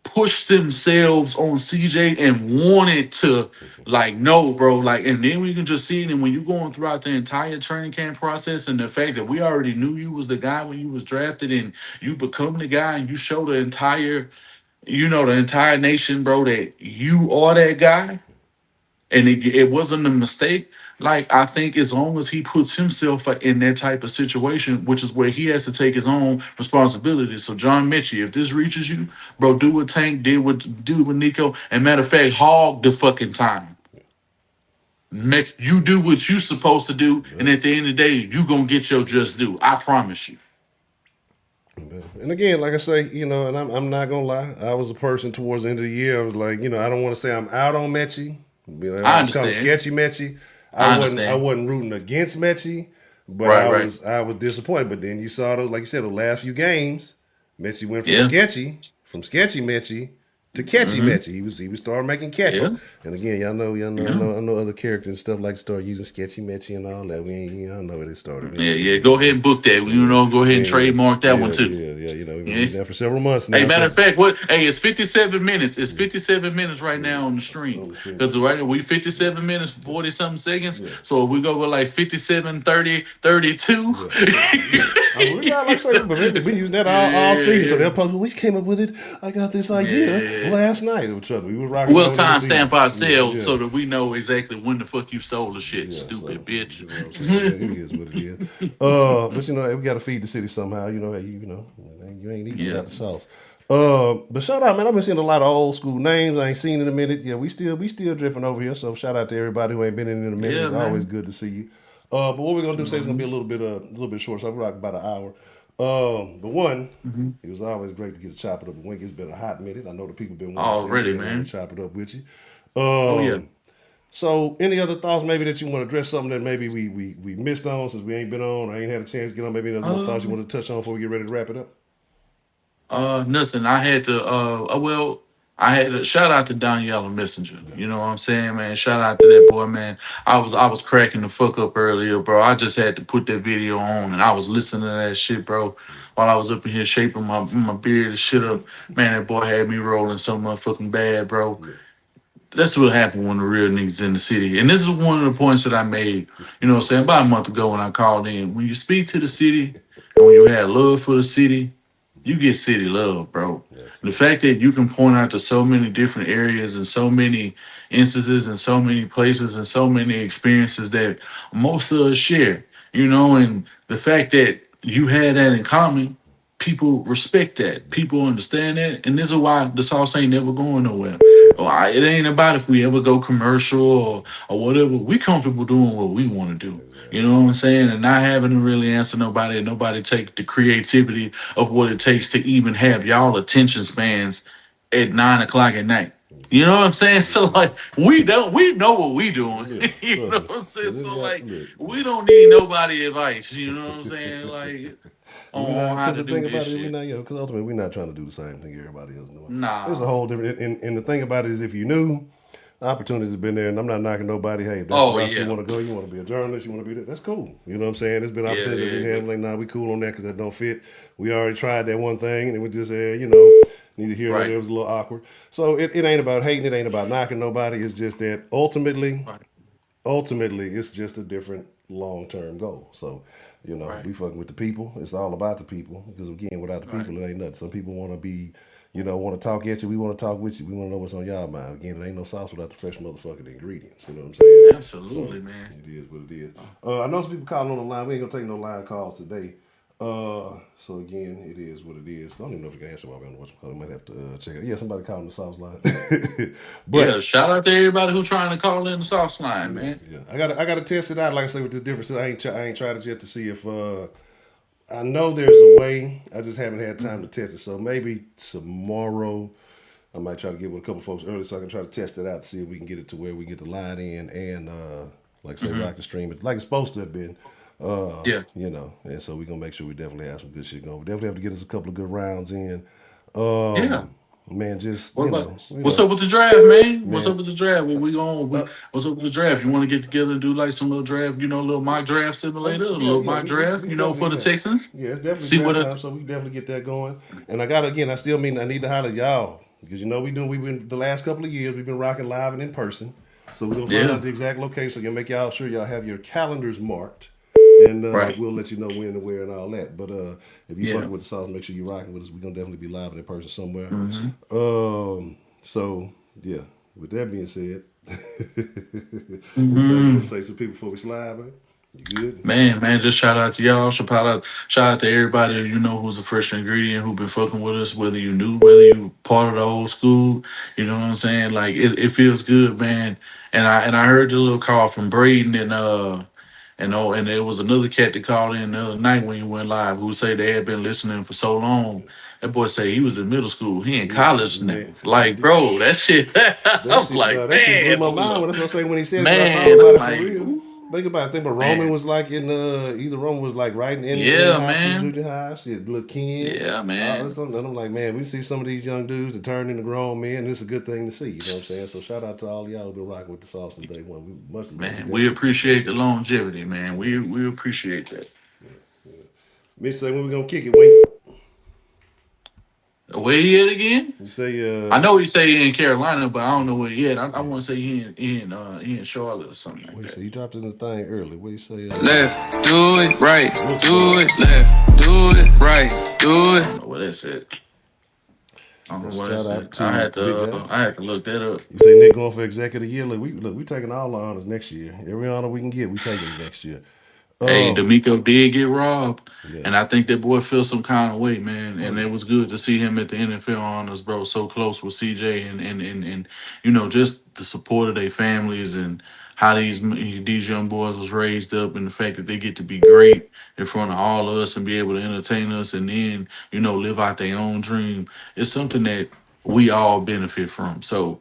pushed themselves on CJ and wanted to, like, no, bro, like, and then we can just see it. And when you're going throughout the entire training camp process and the fact that we already knew you was the guy when you was drafted and you become the guy and you show the entire nation, bro, that you are that guy, and it wasn't a mistake. Like, I think as long as he puts himself in that type of situation, which is where he has to take his own responsibility. So, John Mitchie, if this reaches you, bro, do what Tank did with Nico, and matter of fact, hog the fucking time. You do what you supposed to do, and at the end of the day, you gonna get your just due. I promise you. And again, like I say, and I'm not gonna lie, I was a person towards the end of the year. I was like, I don't want to say I'm out on Mechie. I understand. Kind of sketchy Mechie. I wasn't rooting against Mechie, but I was disappointed. But then you saw those, like you said, the last few games, Mechie went from sketchy Mechie to catchy Mechie. He was started making catches. And again, y'all know other characters and stuff like start using sketchy Mechie and all that. Y'all know where they started. Go ahead and book that. Go ahead and trademark that one too. We've been there for several months now. Hey, matter of fact, it's 57 minutes. It's 57 minutes right now on the stream. Because we 57 minutes, 40 something seconds. So if we go with like 57, 30, 32. We got, like I said, we've been using that all season. So they'll probably, we came up with it. I got this idea last night. We was rocking. We'll timestamp ourselves so that we know exactly when the fuck you stole the shit, stupid bitch. It is what it is. But we got to feed the city somehow. You ain't eating without the sauce. But shout out, man. I've been seeing a lot of old school names I ain't seen in a minute. Yeah, we still dripping over here. So shout out to everybody who ain't been in a minute. It's always good to see you. But what we're gonna do today is gonna be a little bit short. So we're about an hour. But one, it was always great to get to chop it up with Wink. It's been a hot minute. I know the people been wanting already, man. To chop it up with you. So any other thoughts maybe that you want to address, something that maybe we missed on since we ain't been on or ain't had a chance to get on, maybe any other thoughts you want to touch on before we get ready to wrap it up? Nothing. I had to shout out to Daniela Messenger. You know what I'm saying, man? Shout out to that boy, man. I was cracking the fuck up earlier, bro. I just had to put that video on and I was listening to that shit, bro, while I was up in here shaping my beard and shit up. Man, that boy had me rolling so motherfucking bad, bro. That's what happened when the real niggas in the city. And this is one of the points that I made, about a month ago when I called in. When you speak to the city and when you have love for the city, you get city love, bro. The Absolutely. fact that you can point out to so many different areas and so many instances and so many places and so many experiences that most of us share, and the fact that you had that in common, people respect that. People understand that. And this is why the sauce ain't never going nowhere. It ain't about if we ever go commercial or whatever. We comfortable doing what we want to do. You Exactly. know what I'm saying? And not having to really answer nobody and nobody take the creativity of what it takes to even have y'all attention spans at 9 o'clock at night. You know what I'm saying? So Mm-hmm. like we know what we doing. Yeah, You trust know me. what I'm saying? Cause it's So got like look. we don't need nobody advice. You know what I'm saying? Like We on not how because to the do thing this about it, we shit. not because ultimately we're not trying to do the same thing everybody else doing. It's a Nah. whole different. And the thing about it is, if you knew, opportunities have been there, and I'm not knocking nobody. Hey, if that's the Oh route you yeah. want to go, you want to be a journalist, you want to be that. That's cool. You know what I'm saying? There's been Yeah, opportunities that we yeah, have. yeah. Like, nah, we cool on that because that don't fit. We already tried that one thing, and it was just, neither here nor there. Right. It was a little awkward. So it ain't about hating. It ain't about knocking nobody. It's just that Right. ultimately, it's just a different long term goal. So, Right. we fucking with the people. It's all about the people because again, without the Right. people, it ain't nothing. Some people want to be, want to talk at you. We want to talk with you. We want to know what's on y'all mind. Again, it ain't no sauce without the fresh motherfucking ingredients. You know what I'm saying? So Absolutely, man. it is what it is. I know some people calling on the line. We ain't gonna take no line calls today. So again, it is what it is. I don't even know if you can answer while we're on the what's call. I might have to check it. Yeah, somebody calling the sauce line. Yeah, But shout out to everybody who trying to call in the sauce line, yeah, man. yeah. I gotta test it out. Like I say, with this difference, I ain't tried it yet to see if I know there's a way. I just haven't had time to test it. So maybe tomorrow I might try to get with a couple folks early so I can try to test it out to see if we can get it to where we get the line in and like I say Hmm. rock the stream it like it's supposed to have been. Yeah. And so we're gonna make sure we definitely have some good shit going. We definitely have to get us a couple of good rounds in. Yeah. Man, just What about what's up with the draft, man? What's man. up with the draft? What we going? What's up with the draft? You want to get together and do like some little draft? Little mock draft simulator, a Yeah, little yeah, mock we draft. can For definitely the yeah. Texans. Yeah, it's definitely See what draft a time, so we can definitely get that going. And I still mean I need to holler at y'all because we've been the last couple of years we've been rocking live and in person. So we're gonna find yeah. out the exact location. So you'll make y'all sure y'all have your calendars marked, and Right. we'll let you know when and where and all that. But if you Yeah. fucking with the sauce, make sure you're rocking with us. We're gonna definitely be live and in person somewhere. Hmm. So yeah. With that being said, anything you Hmm. want to say to people before we slide, man? You good? Man, just shout out to y'all. Shout out to everybody who's a fresh ingredient who been fucking with us, whether you knew, whether you part of the old school. You know what I'm saying? Like it feels good, man. And I heard the little call from Braden and there was another cat that called in the other night when you went live who say they had been listening for so long. That boy say he was in middle school. He in Yeah, college now. man. Like, bro, that shit. That I'm shit, like, dog, that shit blew man, my mind. look, That's what I'm saying when he said it, because I thought man. about I'm it for like, real. ooh, Think about it. Think about Roman man. was like in either Roman was like right in Yeah, high school, man. junior high, shit, little kid. Yeah, All this man. something. And I'm like, man, we see some of these young dudes that turn into grown men, and it's a good thing to see. You know what I'm saying? So shout out to all y'all who been rocking with the sauce from day one. We much love. We Man, we definitely appreciate appreciate the that. longevity, man. We appreciate that. Mitch say when we gonna kick it, Wink. Where he at again? You say I know he say he in Carolina, but I don't know where he at. I want to say he in Charlotte or something like what you say? that. You dropped in the thing early. What you say? Left, do it right, do Wilkesboro. it left, do it right, do I it. don't know where that's at. I don't know That's where shout that's out at. I to had Big to Guy. I had to look that up. You say Nick going for executive year. We taking all the honors next year. Every honor we can get, we taking it next year. Hey, Um, D'Amico did get robbed, yeah, and I think that boy feels some kind of way, man. oh And it yeah, was good to see him at the NFL honors, bro. So close with CJ, and just the support of their families and how these young boys was raised up, and the fact that they get to be great in front of all of us and be able to entertain us, and then live out their own dream. It's something that we all benefit from. So.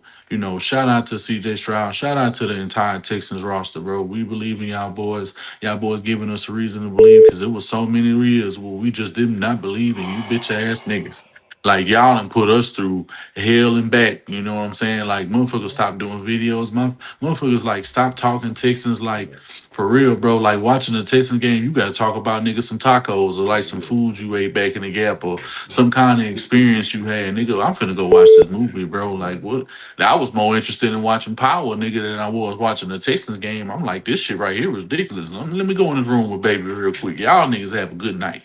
Shout out to CJ Stroud. Shout out to the entire Texans roster, bro. We believe in y'all boys. Y'all boys giving us a reason to believe because there was so many years where we just did not believe in you bitch ass niggas. Like y'all done put us through hell and back. You know what I'm saying? Like motherfuckers stop doing videos. Motherfuckers like stop talking Texans. Like for real, bro. Like watching the Texans game, you gotta talk about niggas some tacos or like some food you ate back in the gap or some kind of experience you had. Nigga, I'm finna go watch this movie, bro. Like what I was more interested in watching Power, nigga, than I was watching the Texans game. I'm like, this shit right here is ridiculous. Let me go in this room with baby real quick. Y'all niggas have a good night.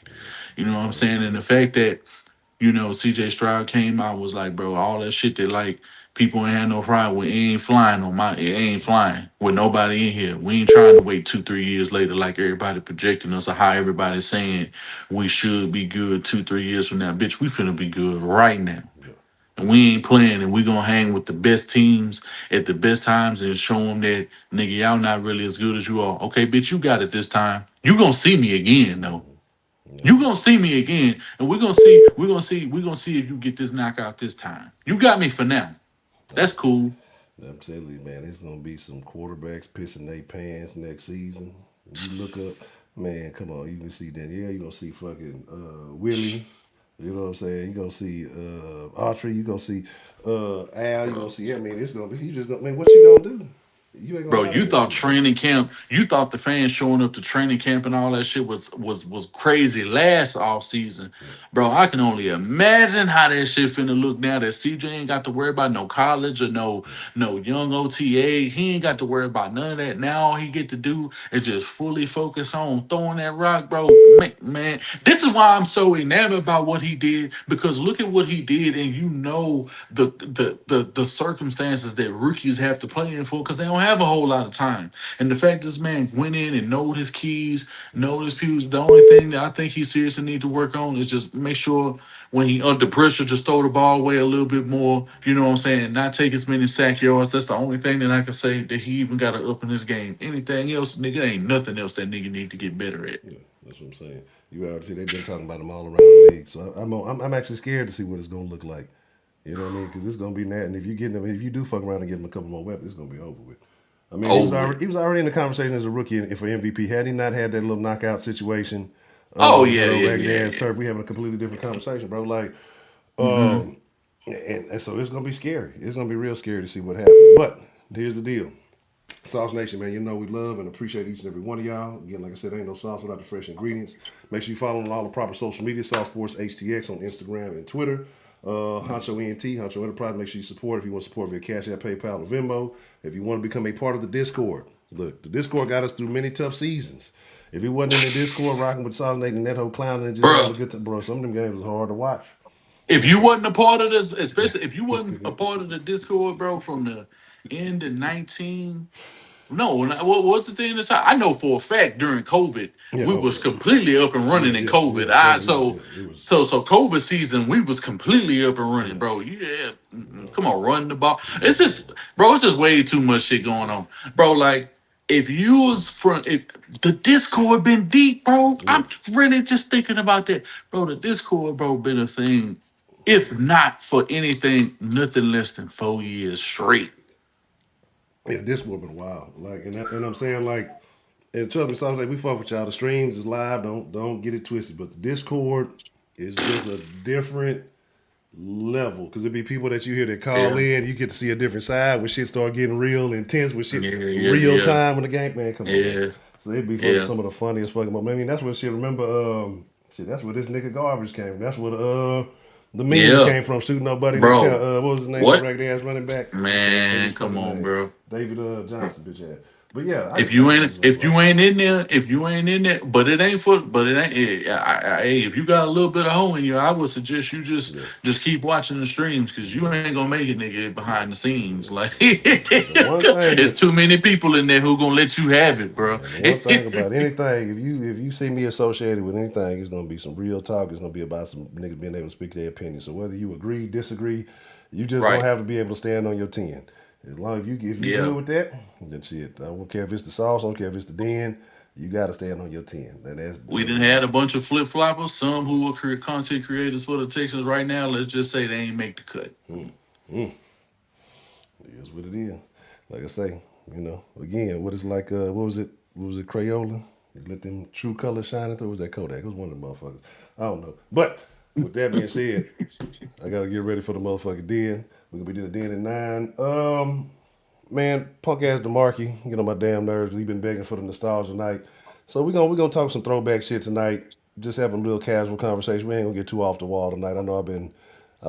You know what I'm saying? And the fact that CJ Stroud came out was like, bro, all that shit that like people ain't had no problem with, it ain't flying it ain't flying with nobody in here. We ain't trying to wait 2, 3 years later like everybody projecting us or how everybody's saying we should be good 2, 3 years from now. Bitch, we finna be good right now. And we ain't playing, and we gonna hang with the best teams at the best times and show them that nigga, y'all not really as good as you are. Okay, bitch, you got it this time. You gonna see me again though. You gonna see me again, and we're gonna see if you get this knockout this time. You got me for now. That's cool. I'm telling you, man, it's gonna be some quarterbacks pissing their pants next season. You look up, man, come on, you can see Danielle, you gonna see fucking Willie. You know what I'm saying? You gonna see Autry, you gonna see Al, you gonna see I mean, it's gonna be you just gonna man, what you gonna do? You ain't Bro, gonna have you thought anything. training camp, you thought the fans showing up to training camp and all that shit was crazy last off season. Bro, I can only imagine how that shit finna look now that CJ ain't got to worry about no college or no young OTA. He ain't got to worry about none of that. Now all he get to do is just fully focus on throwing that rock, bro. Man, this is why I'm so enamored about what he did, because look at what he did, and the circumstances that rookies have to play in for, because they don't have a whole lot of time. And the fact this man went in and knowed his keys, knowed his pews. The only thing that I think he seriously need to work on is just make sure when he under pressure, just throw the ball away a little bit more. You know what I'm saying? Not take as many sack yards. That's the only thing that I can say that he even got to up in his game. Anything else, nigga, ain't nothing else that nigga need to get better at. Yeah, that's what I'm saying. You already see they've been talking about him all around the league, so I'm actually scared to see what it's gonna look like. You know what I mean? Because it's gonna be that, and if you get him, if you do fuck around and get him a couple more weapons, it's gonna be over with. I mean, he was already in the conversation as a rookie for MVP. Had he not had that little knockout situation, Oh yeah, yeah, ragged yeah, ass yeah. turf, we having a completely different conversation, bro. Like, Mm-hmm. and so it's gonna be scary. It's gonna be real scary to see what happens. But here's the deal. Sauce Nation, man, you know we love and appreciate each and every one of y'all. Again, like I said, ain't no sauce without the fresh ingredients. Make sure you follow on all the proper social media, Sauce Sports HTX on Instagram and Twitter. Honcho ENT, Honcho Enterprise. Make sure you support if you want to support via Cash App, PayPal, or Venmo. If you want to become a part of the Discord, look, the Discord got us through many tough seasons. If he wasn't in the Discord rocking with Sauce Nation and that whole clown and just having a Bro, good time, bro, some of them games was hard to watch. if you wasn't a part of this, especially if you wasn't a part of the Discord, bro, from the end of 19. No, what's the thing that's I know for a fact during COVID Yeah, we oh was yeah. completely up and Yeah, running in yeah, COVID. yeah. COVID, we was, yeah, it was. So COVID season we was completely up and running, Yeah, bro. Yeah, come on, run the ball. It's just way too much shit going on, bro. Like if the Discord been deep, bro, yeah. I'm really just thinking about that, bro. The Discord, bro, been a thing. If not for anything, nothing less than 4 years straight. Yeah, this would have been wild. Like, and I'm saying like, and trust me, something like we fuck with y'all. The streams is live. Don't get it twisted. But the Discord is just a different level because it be people that you hear that call Yeah, in. You get to see a different side when shit start getting real intense with shit yeah, yeah, real yeah. time when the game man come on man. Yeah, So it'd be fucking yeah, some of the funniest fucking moments. I mean, that's what shit. Remember, shit. That's where this nigga garbage came. That's where the meme yeah, came from. Shooting nobody in the bro. chest. What was his name? The What? ragged ass running back. I can't think of Man, his come fucking on, name. bro. David Johnson, bitch ass. But yeah, I If just you I ain't just love if you watching. ain't in there, if you ain't in there, but it ain't for, but it ain't. Hey, if you got a little bit of hole in you, I would suggest you just Yeah. just keep watching the streams because you ain't gonna make it, nigga, behind the scenes. Like The one thing it's that too many people in there who gonna let you have it, bro. and the one thing about anything, if you see me associated with anything, it's gonna be some real talk. It's gonna be about some niggas being able to speak their opinion. So whether you agree, disagree, you just gonna Right? have to be able to stand on your 10. As long as if you Yeah. good with that, then shit. I don't care if it's the sauce, I don't care if it's the den, you gotta stand on your 10. That's We dead done wrong. had a bunch of flip floppers, some who are content creators for the Texans right now. Let's just say they ain't make the cut. It is what it is. Like I say, again, what is like what was it, Crayola? You let them true colors shine through. Was that Kodak? It was one of the motherfuckers. I don't know. But with that being said, I gotta get ready for the motherfucking den. We're gonna be doing the den at 9. Man, punk ass DeMarkey, get on my damn nerves. He been begging for the nostalgia night. So we gonna talk some throwback shit tonight. Just having a little casual conversation. We ain't gonna get too off the wall tonight. I know I've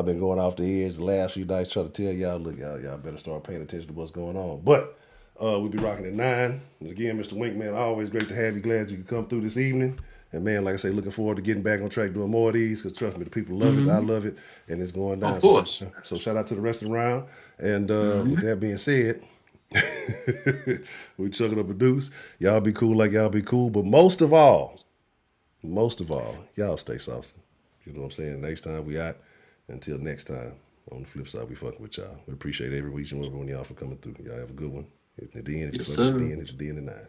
been going off the edge the last few nights trying to tell y'all, look, y'all better start paying attention to what's going on. But we'll be rocking at 9. And again, Mr. Wink, man, always great to have you. Glad you could come through this evening. And man, like I say, looking forward to getting back on track doing more of these because trust me, the people love it. I love it. And it's going down. Of course. So shout out to the rest of the round. And with that being said, we chugging up a deuce. Y'all be cool like y'all be cool. But most of all, y'all stay saucy. You know what I'm saying? Next time we out. Until next time. On the flip side, we fucking with y'all. We appreciate every week and every one of y'all for coming through. Y'all have a good one. At the end, Yes, it's sir. the end, it's the end of the night.